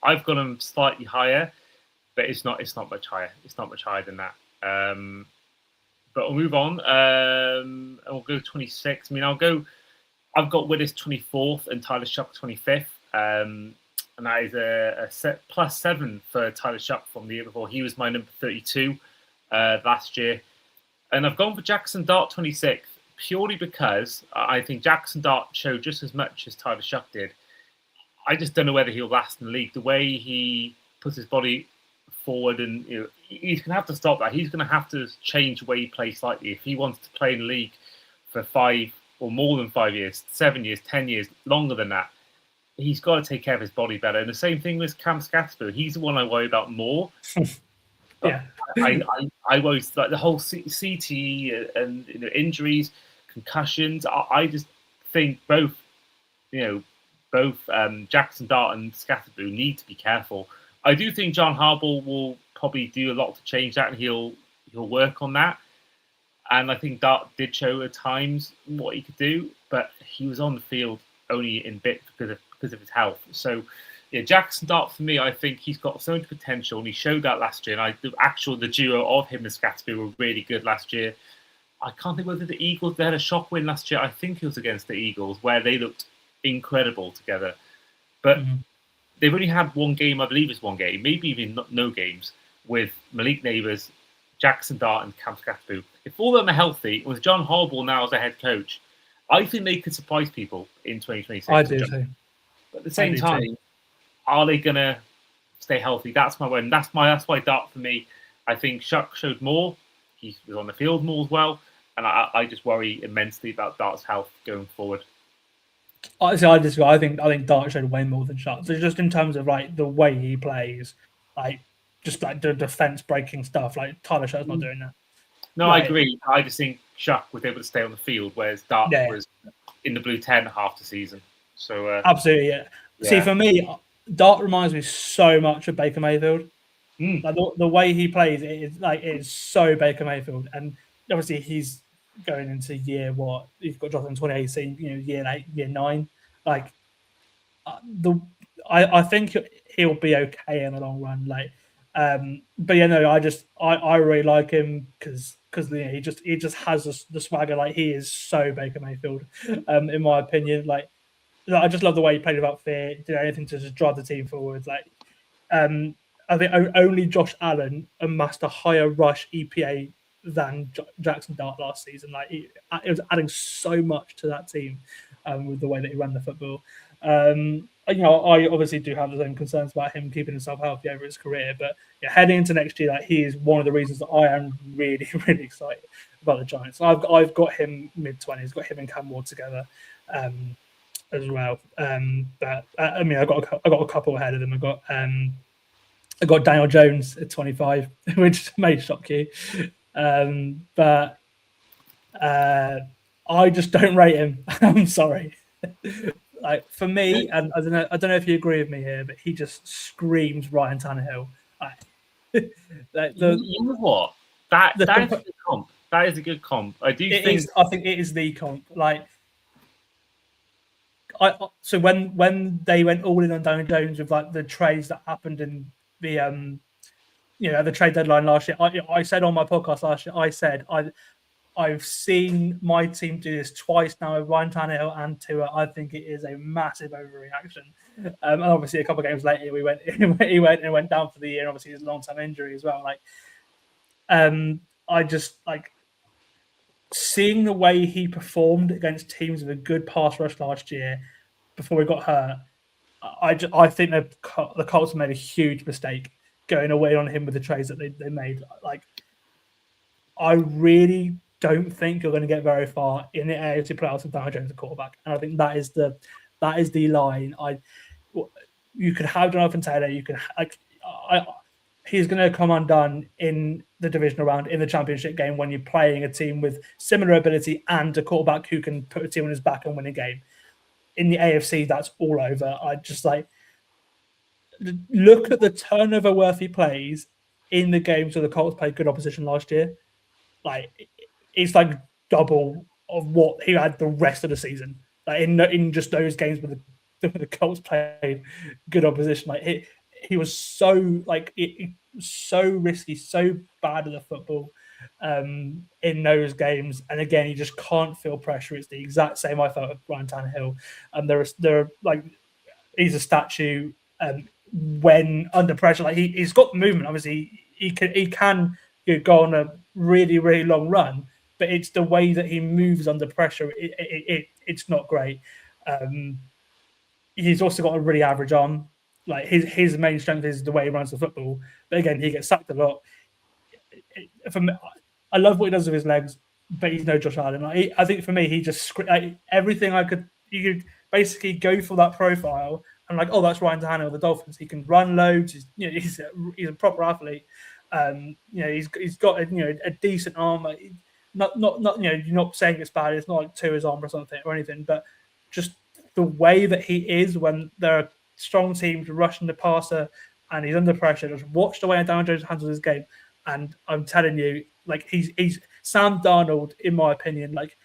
I've got him slightly higher, but it's not much higher. It's not much higher than that. But we'll move on. And we'll go 26. I mean, I've got Willis 24th and Tyler Shuck 25th. And that is a set +7 for Tyler Shuck from the year before. He was my number 32 last year. And I've gone for Jackson Dart 26th purely because I think Jackson Dart showed just as much as Tyler Shuck did. I just don't know whether he'll last in the league. The way he puts his body forward, and he's going to have to stop that. He's going to have to change the way he plays slightly if he wants to play in the league for 5 or more than 5 years, 7 years, 10 years, longer than that. He's got to take care of his body better. And the same thing with Cam Scatterbo. He's the one I worry about more. Yeah, I worry like the whole CT and injuries, concussions. I just think both Jackson Dart and Scatterbo need to be careful. I do think John Harbaugh will probably do a lot to change that, and he'll work on that. And I think Dart did show at times what he could do, but he was on the field only in bits because of his health. So, yeah, Jackson Dart for me, I think he's got so much potential, and he showed that last year. And the duo of him and Scatterbo were really good last year. I can't think whether the Eagles, they had a shock win last year. I think it was against the Eagles where they looked incredible together. But they've only had one game, I believe it's one game, maybe even no games, with Malik Neighbors, Jackson Dart, and Cam Scatterbo. If all of them are healthy, with John Harbaugh now as a head coach, I think they could surprise people in 2026. I do too. But at the same time, are they going to stay healthy? That's my one. That's why Dart for me. I think Shuck showed more. He was on the field more as well. And I just worry immensely about Dart's health going forward. I disagree. I think Dart showed way more than Shuck. So just in terms of like the way he plays, like just like the defense breaking stuff, like Tyler Shuck's not doing that. No, I agree. I just think Shuck was able to stay on the field, whereas Dart was in the blue 10 half the season. So absolutely, yeah. See, for me, Dart reminds me so much of Baker Mayfield. Like the way he plays, it is so Baker Mayfield, and obviously he's going into year what he's got drafted in 2018, year 9. Like I think he'll be okay in the long run. Like, but yeah, no, I really like him because he just has the swagger. Like, he is so Baker Mayfield, in my opinion. Like, I just love the way he played without fear, did anything to just drive the team forward. Like, I think only Josh Allen amassed a higher rush EPA than Jackson Dart last season. Like, it was adding so much to that team with the way that he ran the football. I obviously do have the same concerns about him keeping himself healthy over his career, but heading into next year, like, he is one of the reasons that I am really, really excited about the Giants. I've got him mid-20s, got him and Cam Ward together as well. But I mean, I got a couple ahead of them. I got Daniel Jones at 25, which may shock you, but I just don't rate him. I'm sorry. Like, for me, and I don't know if you agree with me here, but he just screams Ryan Tannehill. Like, you know what? That is a good comp. That is a good comp. I think it is the comp. Like, so when they went all in on Daniel Jones with like the trades that happened in the the trade deadline last year, I said on my podcast last year, I said I've seen my team do this twice now with Ryan Tannehill and Tua. I think it is a massive overreaction. And obviously, a couple of games later, he went down for the year. And obviously, his long-term injury as well. Like, I just like seeing the way he performed against teams with a good pass rush last year before he got hurt. I think the Colts made a huge mistake going away on him with the trades that they made. Like, I really don't think you're going to get very far in the AFC playoffs with Daniel Jones at quarterback, and I think that is the line. You could have Jonathan Taylor. You can he's going to come undone in the divisional round in the championship game when you're playing a team with similar ability and a quarterback who can put a team on his back and win a game. In the AFC, that's all over. I just look at the turnover-worthy plays in the games where the Colts played good opposition last year. Like, it's like double of what he had the rest of the season. Like, in just those games where the Colts played good opposition, like he was so so risky, so bad at the football in those games. And again, you just can't feel pressure. It's the exact same I felt with Ryan Tannehill. And there like he's a statue. When under pressure, like he's got movement. Obviously, he can go on a really, really long run, but it's the way that he moves under pressure. It's not great. He's also got a really average arm. Like, his main strength is the way he runs the football. But again, he gets sacked a lot. I love what he does with his legs, but he's no Josh Allen. I think for me, he just everything you could basically go for that profile. And like, oh, that's Ryan Tannehill of the Dolphins. He can run loads. He's a proper athlete. He's got a decent arm. Not you're not saying it's bad. It's not like Tua's arm or something or anything, but just the way that he is when there are strong teams rushing the passer and he's under pressure. Just watch the way Daniel Jones handles his game, and I'm telling you, like, he's Sam Darnold in my opinion. Like,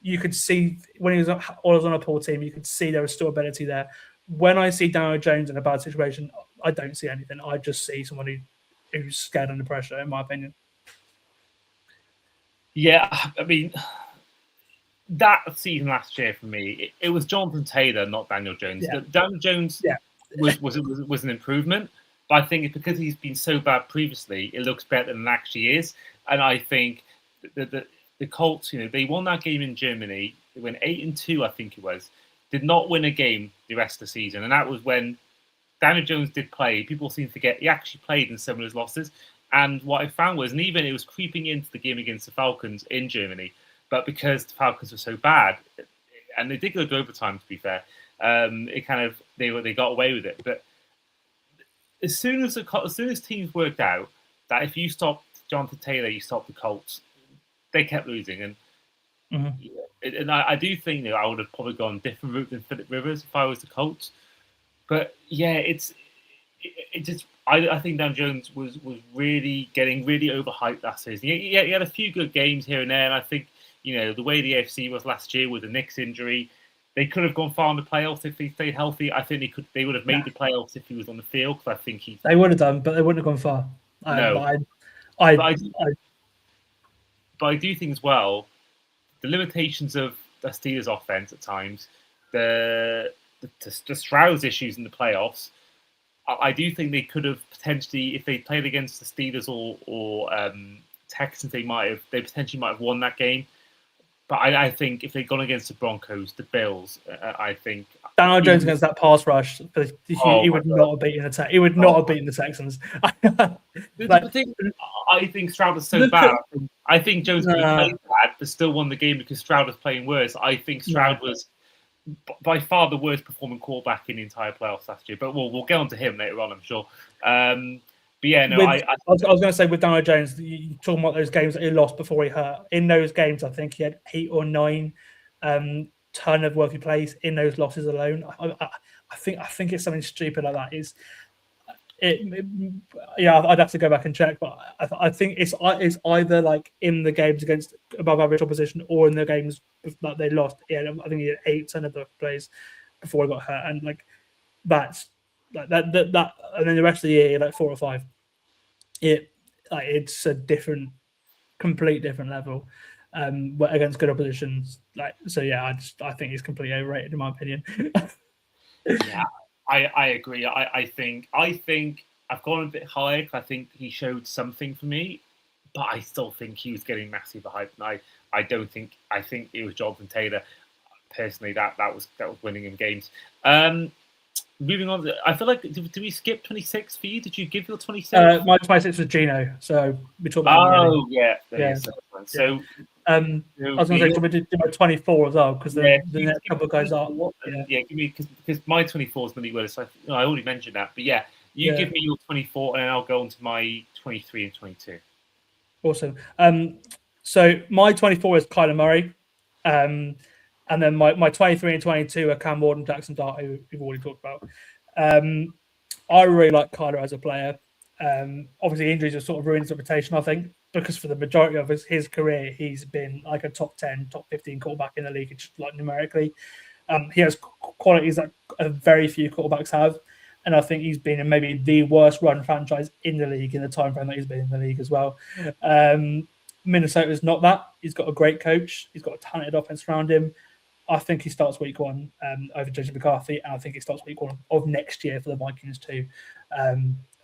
you could see when he was on a poor team, you could see there was still ability there. When I see Daniel Jones in a bad situation, I don't see anything. I just see someone who's scared under pressure, in my opinion. Yeah, I mean, that season last year for me, it was Jonathan Taylor, not Daniel Jones. Yeah. Daniel Jones was an improvement, but I think it's because he's been so bad previously, it looks better than it actually is. And I think the Colts, they won that game in Germany. They went 8-2, I think it was. Did not win a game the rest of the season, and that was when Daniel Jones did play. People seem to forget he actually played in some of his losses. And what I found was, and even it was creeping into the game against the Falcons in Germany, but because the Falcons were so bad, and they did go to overtime, to be fair, they got away with it. But as soon as teams worked out that if you stopped Jonathan Taylor, you stopped the Colts, they kept losing. And and I do think that I would have probably gone a different route than Philip Rivers if I was the Colts. But yeah, I think Dan Jones was really getting really overhyped that season. He had a few good games here and there, and I think the way the AFC was last year with the Knicks injury, they could have gone far in the playoffs if he stayed healthy. I think they would have made the playoffs if he was on the field, because I think they would have done, but they wouldn't have gone far. But I do think as well, the limitations of the Steelers' offense at times, the Stroud's issues in the playoffs, I do think they could have potentially, if they played against the Steelers or Texans, they potentially might have won that game. But I think if they'd gone against the Broncos, the Bills, I think Daniel Jones against that pass rush, he would not have beaten the He would not have beaten the Texans. The thing, I think Stroud was so bad. I think Jones could have played bad, but still won the game because Stroud was playing worse. I think Stroud was by far the worst performing quarterback in the entire playoffs last year. But we'll get on to him later on, I'm sure. But yeah, no, I was going to say with Daniel Jones, you're talking about those games that he lost before he hurt. In those games, I think he had 8 or 9 turnover-worthy plays in those losses alone. I think it's something stupid like that. I'd have to go back and check, but I think it's either like in the games against above average opposition or in the games that they lost. Yeah, I think he had 8 turnover plays before he got hurt, and like that's like that, and then the rest of the year, like 4 or 5. It's a complete different level. Against good oppositions, I think he's completely overrated in my opinion. Yeah, I agree. I think I've gone a bit higher because I think he showed something for me, but I still think he was getting massive hype. And I think it was Jonathan Taylor. Personally, that was winning him games. Moving on, I feel like did we skip 26 for you? Did you give your 26? My 26 was Gino, so we talked about. Oh yeah. So I was going to say we did my 24 as well because the next couple of guys are. Yeah, give me because my 24 is Malik Willis. So I already mentioned that, but yeah, give me your 24, and then I'll go on to my 23 and 22. Awesome. So my 24 is Kyler Murray, and then my 23 and 22 are Cam Ward and Jackson Dart, who we've already talked about. I really like Kyler as a player. Obviously, injuries have sort of ruined his reputation, I think, because for the majority of his career, he's been like a top 10, top 15 quarterback in the league, just like numerically. He has qualities that very few quarterbacks have. And I think he's been in maybe the worst run franchise in the league in the time frame that he's been in the league as well. Minnesota's not that. He's got a great coach. He's got a talented offense around him. I think he starts week 1 over Jason McCarthy, and I think he starts week 1 of next year for the Vikings too.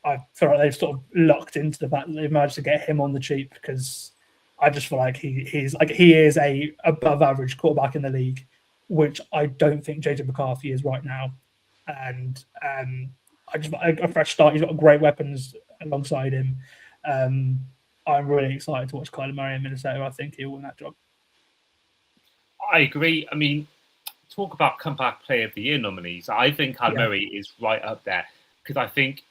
I feel like they've sort of locked into the fact that they've managed to get him on the cheap because I just feel like he is a above average quarterback in the league, which I don't think JJ McCarthy is right now. And a fresh start. He's got great weapons alongside him. I'm really excited to watch Kyler Murray in Minnesota. I think he'll win that job. I agree. I mean, talk about comeback player of the year nominees. I think Kyler Murray is right up there because I think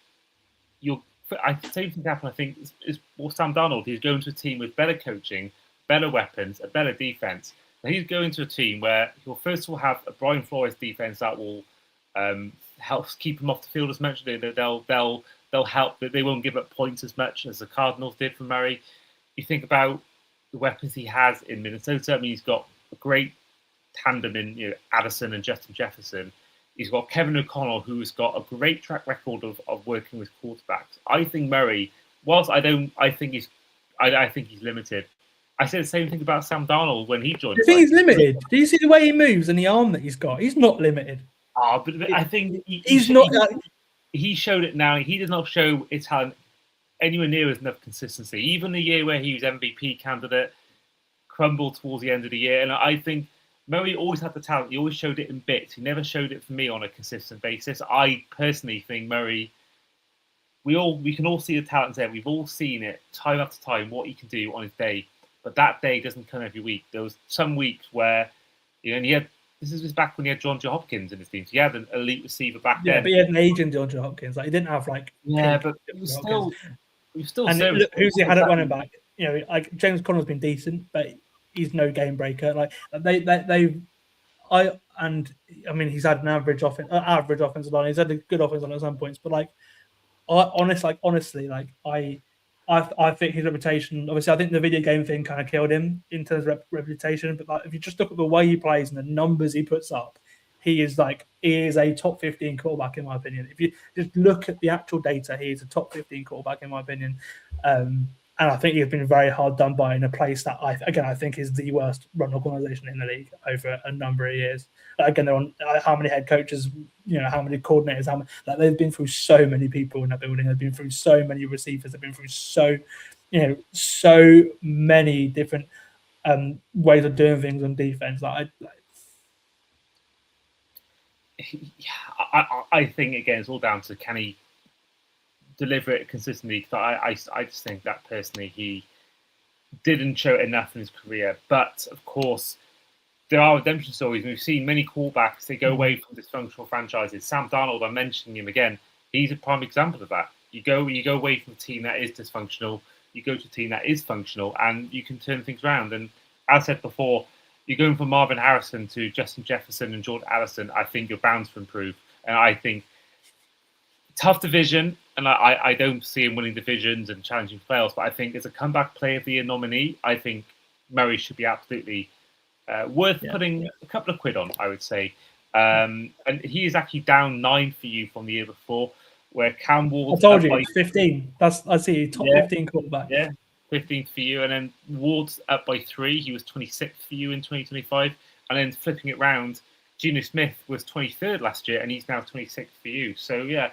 same thing happened. I think is Sam Darnold. He's going to a team with better coaching, better weapons, a better defense. And he's going to a team where he'll first of all have a Brian Flores defense that will help keep him off the field as much. They'll help. They won't give up points as much as the Cardinals did for Murray. You think about the weapons he has in Minnesota. I mean, he's got a great tandem in Addison and Justin Jefferson. He's got Kevin O'Connell, who's got a great track record of working with quarterbacks. I think Murray, whilst I think he's limited. I said the same thing about Sam Darnold when he joined. Do you think he's limited? Do you see the way he moves and the arm that he's got? He's not limited. But I think he's not. He showed it now. He did not show his talent anywhere near as enough consistency. Even the year where he was MVP candidate crumbled towards the end of the year. And I think Murray always had the talent. He always showed it in bits. He never showed it for me on a consistent basis. I personally think Murray, we can all see the talent there. We've all seen it time after time, what he can do on his day. But that day doesn't come every week. There was some weeks where, and he had, this is back when he had DeAndre Hopkins in his team. So he had an elite receiver back then. Yeah, but he had an agent DeAndre Hopkins. Like he didn't have like. Yeah, but it was still. And look, who's he had at running back? Like James Conner's been decent, but he's no game breaker. Like he's had an average offensive line. He's had a good offensive line at some points, but honestly, I think his reputation. Obviously, I think the video game thing kind of killed him in terms of reputation. But if you just look at the way he plays and the numbers he puts up, he is a top 15 quarterback in my opinion. If you just look at the actual data, he is a top 15 quarterback in my opinion. And I think he's been very hard done by in a place that I think is the worst run organization in the league over a number of years. Again, they're on how many head coaches, how many coordinators, they've been through so many people in that building. They've been through so many receivers. They've been through so many different ways of doing things on defense. I think again it's all down to can he deliver it consistently. Because I just think that personally he didn't show it enough in his career. But of course, there are redemption stories. We've seen many quarterbacks they go away from dysfunctional franchises. Sam Darnold, I'm mentioning him again. He's a prime example of that. You go away from a team that is dysfunctional. You go to a team that is functional, and you can turn things around. And as I said before, you're going from Marvin Harrison to Justin Jefferson and Jordan Addison. I think you're bound to improve, and I think tough division. And I don't see him winning divisions and challenging playoffs. But I think as a comeback player of the year nominee, I think Murray should be absolutely worth putting a couple of quid on, I would say. And he is actually down 9 for you from the year before, where Cam Ward's I told you, 15. I see top 15 quarterback. Yeah, 15th for you. And then Ward's up by 3. He was 26th for you in 2025. And then flipping it round, Geno Smith was 23rd last year, and he's now 26th for you. So, yeah.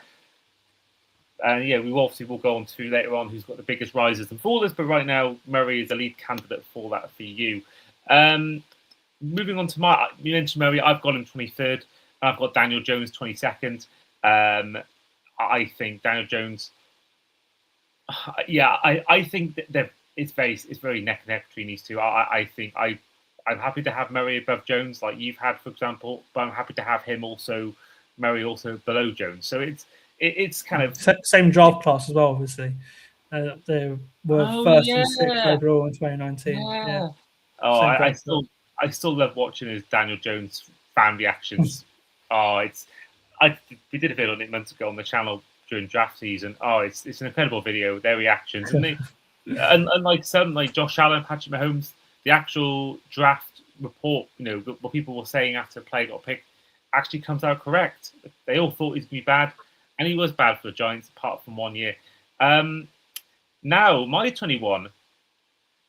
We obviously will go on to later on who's got the biggest risers and fallers, but right now, Murray is the lead candidate for that for you. Moving on to you mentioned Murray, I've got him 23rd, and I've got Daniel Jones 22nd. I think Daniel Jones, I think that it's very neck and neck between these two. I think I'm happy to have Murray above Jones, like you've had, for example, but I'm happy to have Murray also below Jones. So it's kind of same draft class as well, obviously. They were first and sixth overall in 2019. Yeah. Oh, I still love watching his Daniel Jones fan reactions. We did a video on it months ago on the channel during draft season. It's an incredible video. Their reactions and like some like Josh Allen, Patrick Mahomes, the actual draft report. What people were saying after a play got picked actually comes out correct. They all thought he's gonna be bad, and he was bad for the Giants, apart from 1 year. Now my 21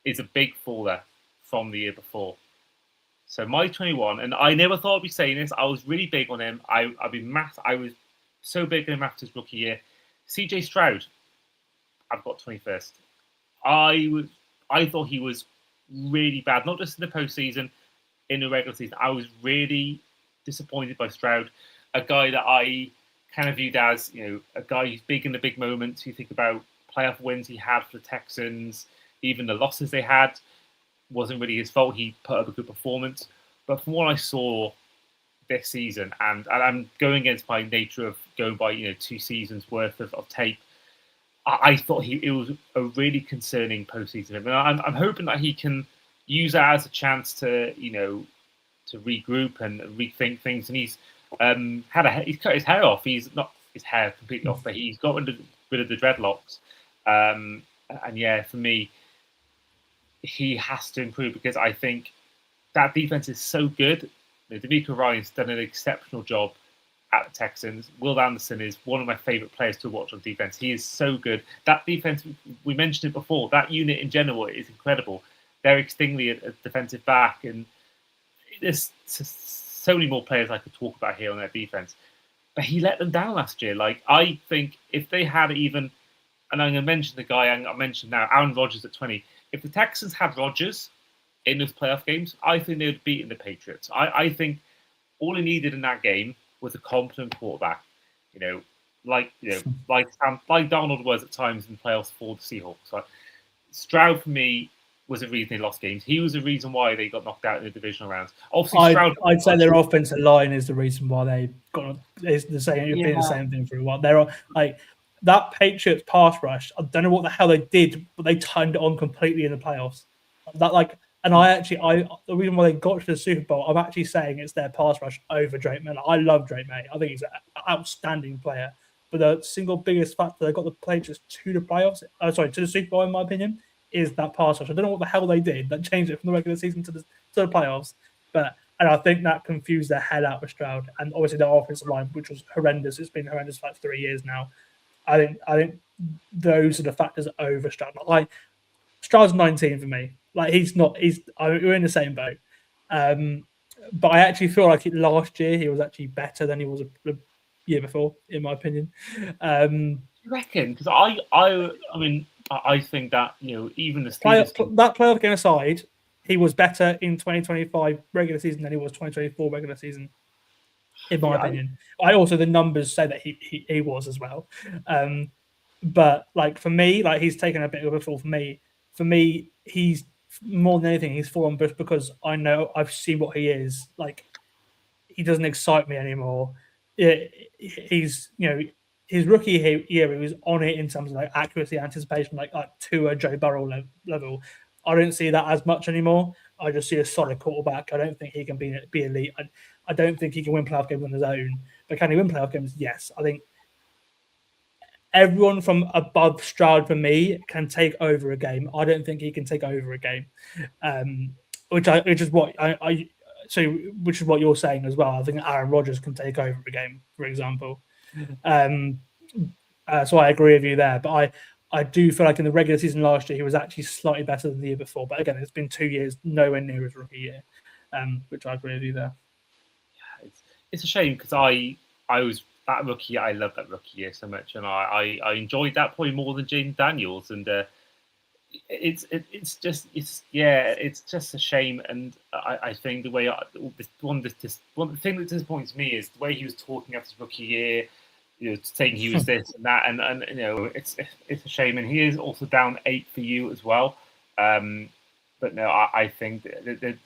is a big faller from the year before. So my 21, and I never thought I'd be saying this. I was really big on him. I was so big on him after his rookie year. CJ Stroud, I've got 21st. I thought he was really bad, not just in the postseason, in the regular season. I was really disappointed by Stroud, a guy that I kind of viewed as a guy who's big in the big moments. You think about playoff wins he had for the Texans, even the losses they had. Wasn't really his fault. He put up a good performance. But from what I saw this season, and I'm going against my nature of going by 2 seasons worth of tape, I thought it was a really concerning postseason. And I'm hoping that he can use that as a chance to to regroup and rethink things. And he's cut his hair off. He's not his hair completely off, but he's got rid of the dreadlocks. And for me, he has to improve, because I think that defense is so good. DeMeco Ryans done an exceptional job at the Texans. Will Anderson is one of my favorite players to watch on defense. He is so good. That defense, we mentioned it before, that unit in general is incredible. Derek Stingley at defensive back, and there's so many more players I could talk about here on their defense. But he let them down last year. Like, I think if they had even, and I'm going to mention the guy I mentioned now, Aaron Rodgers at 20. If the Texans had Rodgers in those playoff games, I think they would have beaten the Patriots. I think all he needed in that game was a competent quarterback. Like Darnold was at times in the playoffs for the Seahawks. So Stroud, for me, was the reason they lost games. He was the reason why they got knocked out in the divisional rounds. Obviously, I'd say their offensive line is the reason why they got. It's the same. It's been the same thing for a while. They're like. That Patriots pass rush, I don't know what the hell they did, but they turned it on completely in the playoffs. The reason why they got to the Super Bowl, I'm actually saying it's their pass rush over Drake May. I love Drake May. I think he's an outstanding player. But the single biggest factor they got the Patriots to the playoffs, to the Super Bowl, in my opinion, is that pass rush. I don't know what the hell they did that changed it from the regular season to the playoffs, and I think that confused their hell out with Stroud. And obviously their offensive line, which was horrendous. It's been horrendous for like 3 years now. I think those are the factors over Stroud. Stroud's 19 for me. We're in the same boat. But I actually feel like last year he was actually better than he was the year before, in my opinion. You reckon? Because I think that even the Steelers that playoff game aside, he was better in 2025 regular season than he was 2024 regular season. in my opinion. I also, the numbers say that he was as well. But like for me, like he's taken a bit of a fall for me. For me, he's more than anything, he's fallen just because I know I've seen what he is. Like he doesn't excite me anymore. He's his rookie year, he was on it in terms of like accuracy, anticipation, like to a Joe Burrow level. I don't see that as much anymore. I just see a solid quarterback. I don't think he can be elite. I don't think he can win playoff games on his own. But can he win playoff games? Yes. I think everyone from above Stroud for me can take over a game. I don't think he can take over a game, which is what which is what you're saying as well. I think Aaron Rodgers can take over a game, for example. So I agree with you there. But I do feel like in the regular season last year, he was actually slightly better than the year before. But again, it's been 2 years, nowhere near his rookie year, which I agree with you there. It's a shame because I was that rookie. I love that rookie year so much, and I enjoyed that probably more than Jaden Daniels. And it's just a shame. And I think the way one thing that disappoints me is the way he was talking after his rookie year. Saying he was this and that, and it's a shame. And he is also down 8 for you as well. But no, I think that it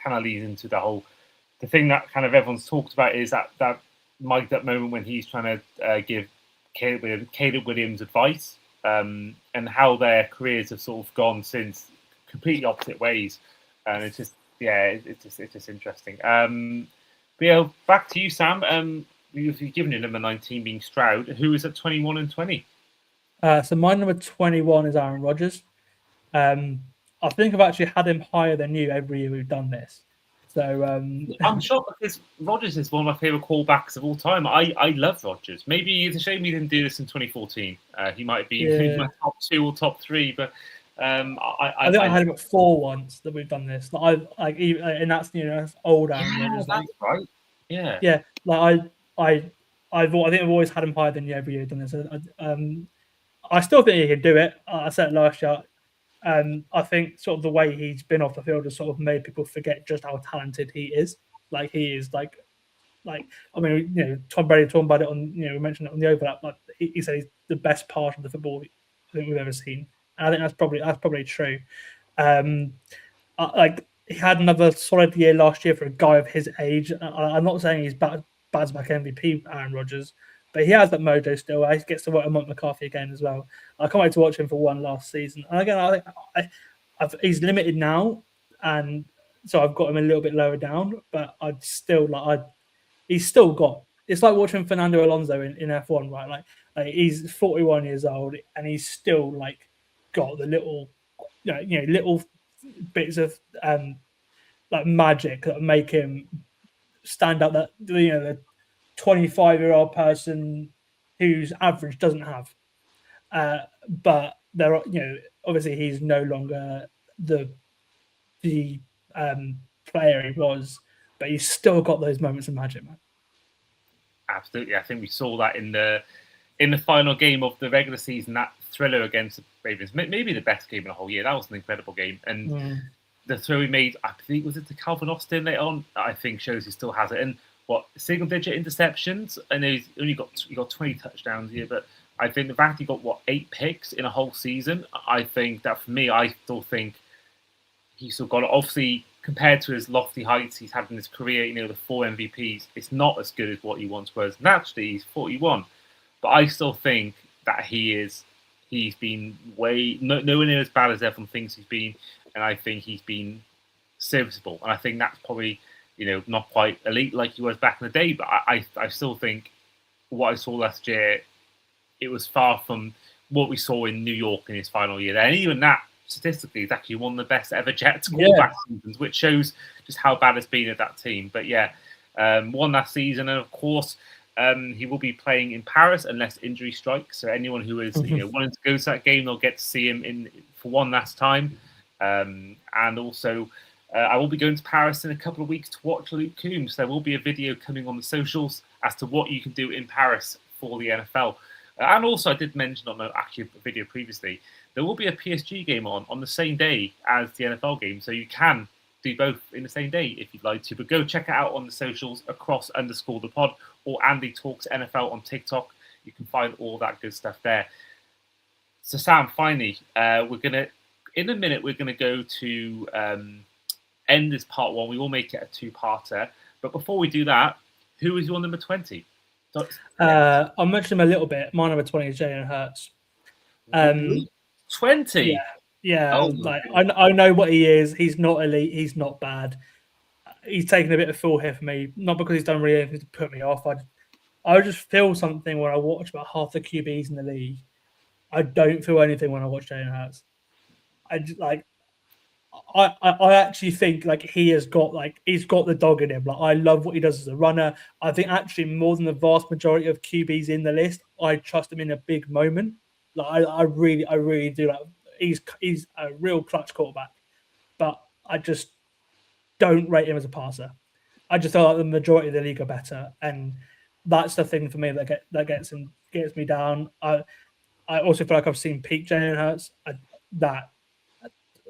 kind of leads into the thing that kind of everyone's talked about is that moment when he's trying to give Caleb Williams advice, and how their careers have sort of gone since completely opposite ways, and it's just interesting. But back to you, Sam. You've given your number 19 being Stroud. Who is at 21 and 20? So my number 21 is Aaron Rodgers. I think I've actually had him higher than you every year we've done this. So I'm shocked because Rodgers is one of my favorite quarterbacks of all time. I love Rodgers. Maybe it's a shame he didn't do this in 2014. He might be in my top 2 or top 3, but I think I had him at 4 once that we've done this. And that's that's old Aaron Rodgers. That's right. Yeah. Yeah. I think I've always had him higher than you every year done this. I still think he can do it. I said it last year. I think sort of the way he's been off the field has sort of made people forget just how talented he is. Like he is like I mean, Tom Brady talking about it on we mentioned it on the overlap. Like he said he's the best part of the football I think we've ever seen. And I think that's probably true. He had another solid year last year for a guy of his age. I'm not saying he's back MVP Aaron Rodgers, but he has that mojo still. He gets to work with Mike McCarthy again as well. I can't wait to watch him for one last season. And again, I think he's limited now, and so I've got him a little bit lower down. But I'd still he's still got. It's like watching Fernando Alonso in F1, right? Like he's 41 years old, and he's still got the little, little bits of like magic that make him stand out that the 25-year-old person whose average doesn't have. But there are obviously he's no longer the player he was, but he's still got those moments of magic, man. Absolutely, I think we saw that in the final game of the regular season, that thriller against the Ravens, maybe the best game in the whole year. That was an incredible game, and the throw he made, I think was it to Calvin Austin later on, I think shows he still has it. And single-digit interceptions, and he got 20 touchdowns here, but I think the fact he got 8 picks in a whole season, I think that for me, I still think he's still got it. Obviously, compared to his lofty heights he's had in his career, the 4 MVPs, it's not as good as what he once was. Naturally, he's 41, but I still think that he's been nowhere near as bad as everyone thinks he's been, and I think he's been serviceable, and I think that's probably not quite elite like he was back in the day, but I still think what I saw last year, it was far from what we saw in New York in his final year there. And even that, statistically, is actually one of the best ever Jets quarterback seasons, which shows just how bad it's been at that team. But won that season, and of course, he will be playing in Paris unless injury strikes. So anyone who is wanting to go to that game, they'll get to see him for one last time. And also, I will be going to Paris in a couple of weeks to watch Luke Coombs. There will be a video coming on the socials as to what you can do in Paris for the NFL. And also, I did mention on a video previously, there will be a PSG game on the same day as the NFL game. So you can do both in the same day if you'd like to. But go check it out on the socials across_the_pod or Andy Talks NFL on TikTok. You can find all that good stuff there. So Sam, finally, in a minute we're gonna go to end this part one. We will make it a two-parter. But before we do that, who is your number 20? I'll mention him a little bit. My number 20 is Jalen Hurts. 20? Yeah. Oh, like I know what he is. He's not elite. He's not bad. He's taken a bit of fall here for me, not because he's done really anything to put me off. I just feel something when I watch about half the QBs in the league. I don't feel anything when I watch Jalen Hurts. I actually think like he's got the dog in him. Like I love what he does as a runner. I think actually more than the vast majority of QBs in the list, I trust him in a big moment. Like I really do. Like he's a real clutch quarterback, but I just don't rate him as a passer. I just feel like the majority of the league are better, and that's the thing for me that gets me down. I also feel like I've seen peak Jalen Hurts. That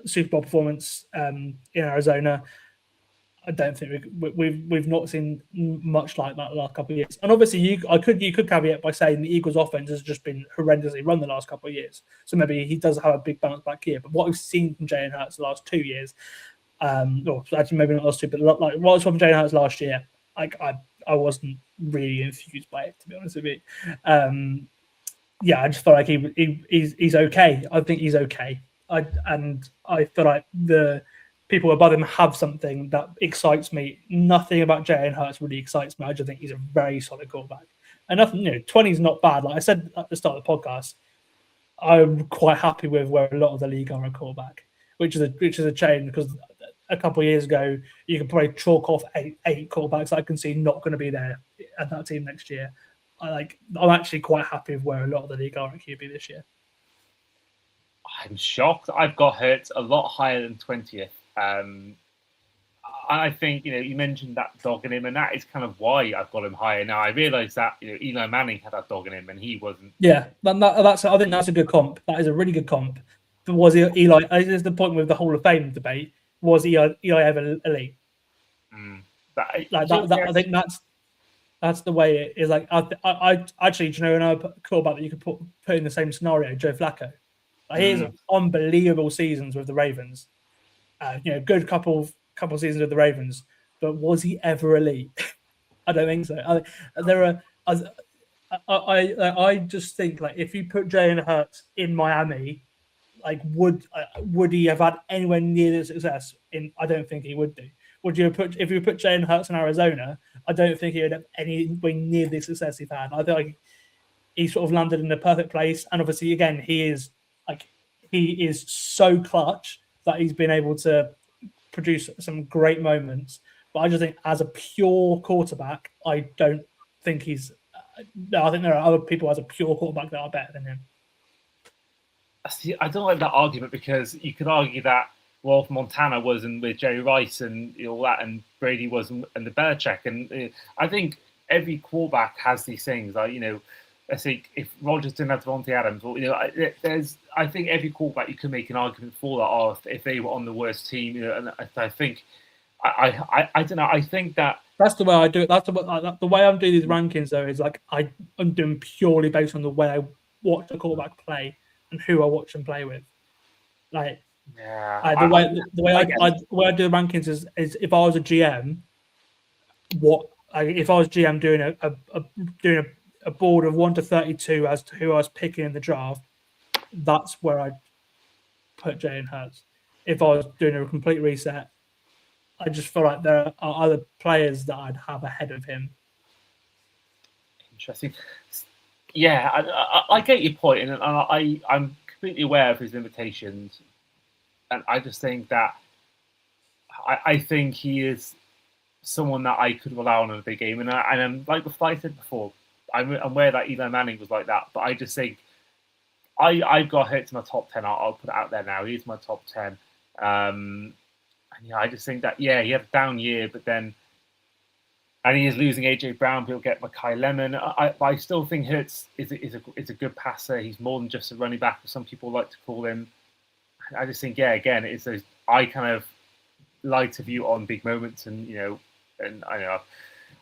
Super Bowl performance in Arizona, I don't think we've not seen much like that the last couple of years. And obviously, you could caveat by saying the Eagles' offense has just been horrendously run the last couple of years. So maybe he does have a big bounce back year. But what we've seen from Jalen Hurts the last 2 years, or actually maybe not last two, but like what was from Jalen Hurts last year, like I wasn't really enthused by it, to be honest with you. I just felt like he's okay. I think he's okay. I feel like the people above him have something that excites me. Nothing about Jalen Hurts really excites me. I just think he's a very solid quarterback. And nothing, 20 is not bad. Like I said at the start of the podcast, I'm quite happy with where a lot of the league are at quarterback, which is a change because a couple of years ago you could probably chalk off eight quarterbacks that I can see not going to be there at that team next year. I'm actually quite happy with where a lot of the league are at QB this year. I'm shocked. I've got Hurts a lot higher than 20th. I think you mentioned that dog in him, and that is kind of why I've got him higher. Now I realise that Eli Manning had that dog in him, and he wasn't. Yeah, I think that's a good comp. That is a really good comp. But was Eli? This is the point with the Hall of Fame debate. Was Eli ever elite? I think that's the way it is. Like I actually, another quarterback that you could put in the same scenario, Joe Flacco. He has unbelievable seasons with the Ravens. Good couple seasons with the Ravens, but was he ever elite? I don't think so. I just think like if you put Jalen Hurts in Miami, like would he have had anywhere near the success? I don't think he would do. If you put Jalen Hurts in Arizona? I don't think he would have anywhere near the success he's had. I think like, he sort of landed in the perfect place, and obviously again he is so clutch that he's been able to produce some great moments. But I just think as a pure quarterback, I don't think he's. I think there are other people as a pure quarterback that are better than him. See, I don't like that argument because you could argue that if Montana wasn't with Jerry Rice and all that, and Brady wasn't, and the Belichick, and I think every quarterback has these things. Like I think if Rodgers didn't have Devontae Adams, I think every quarterback you can make an argument for that. Or if they were on the worst team, and I think I don't know. I think that's the way I do it. That's the way I'm doing these rankings though. Is like I'm doing purely based on the way I watch the quarterback play and who I watch them play with. Like the way I do the rankings is if I was a GM, if I was GM doing a board of 1 to 32 as to who I was picking in the draft, that's where I'd put Jalen Hurts. If I was doing a complete reset, I just feel like there are other players that I'd have ahead of him. Interesting. Yeah, I get your point, and I'm completely aware of his limitations, and I just think that I think he is someone that I could rely on in a big game, and I'm like I said before, I'm aware that Eli Manning was like that, but I just think I've got Hurts in my top 10. I'll put it out there now. He's my top 10. And I just think that he had a down year, but then and he is losing AJ Brown. He'll get Makai Lemon. But I still think Hurts is a good passer. He's more than just a running back, as some people like to call him. I just think again, it's those I kind of lighter view on big moments, and and I know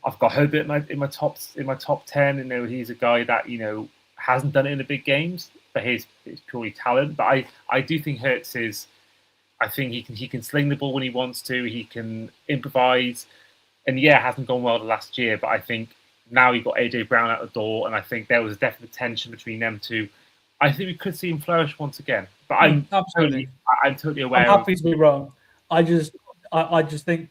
I've got Herbert in my top 10. He's a guy that hasn't done it in the big games, but it's purely talent. But I do think Hurts is. I think he can sling the ball when he wants to. He can improvise, and it hasn't gone well the last year. But I think now you've got AJ Brown out the door, and I think there was a definite tension between them two. I think we could see him flourish once again. But I'm totally aware. I'm happy to be wrong. I just think,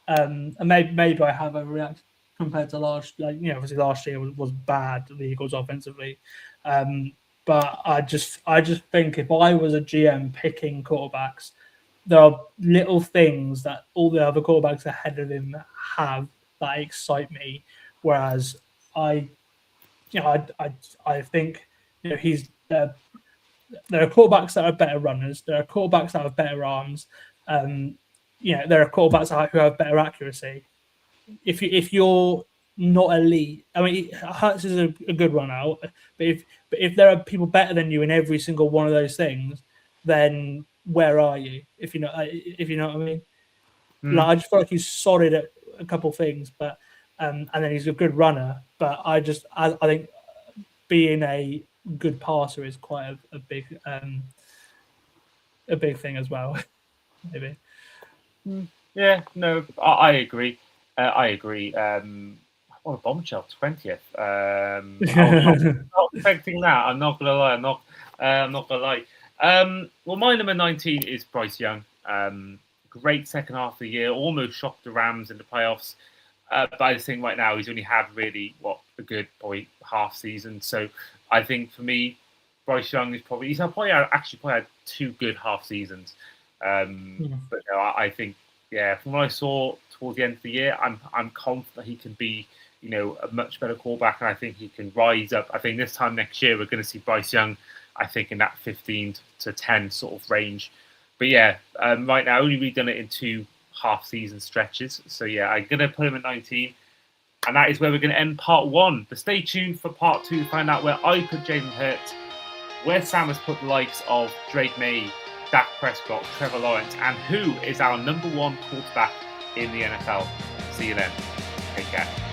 and maybe I have overreacted compared to obviously last year was bad, the Eagles offensively. But I just think if I was a GM picking quarterbacks, there are little things that all the other quarterbacks ahead of him have that excite me. Whereas I think he's there are quarterbacks that are better runners. There are quarterbacks that have better arms. There are quarterbacks who have better accuracy. If you're not elite, I mean, Hurts is a good run out, but if there are people better than you in every single one of those things, then where are you? If you know what I mean. Like, I just feel like he's solid at a couple things, but and then he's a good runner. But I think being a good passer is quite a big thing as well. Maybe. Yeah, no, I agree. I agree. What a bombshell, 20th. I was not expecting that. I'm not gonna lie. I'm not gonna lie. Well, my number 19 is Bryce Young. Great second half of the year, almost shocked the Rams in the playoffs. But I just think right now he's only had really a good half season. So I think for me, Bryce Young is probably actually had 2 good half seasons. But I think from what I saw towards the end of the year, I'm confident he can be a much better quarterback, and I think he can rise up. I think this time next year we're going to see Bryce Young, I think, in that 15 to 10 sort of range. But right now only we've done it in 2 half season stretches. So I'm going to put him at 19, and that is where we're going to end part 1. But stay tuned for part 2 to find out where I put Jalen Hurts, where Sam has put the likes of Drake May, Dak Prescott, Trevor Lawrence, and who is our number 1 quarterback in the NFL. See you then. Take care.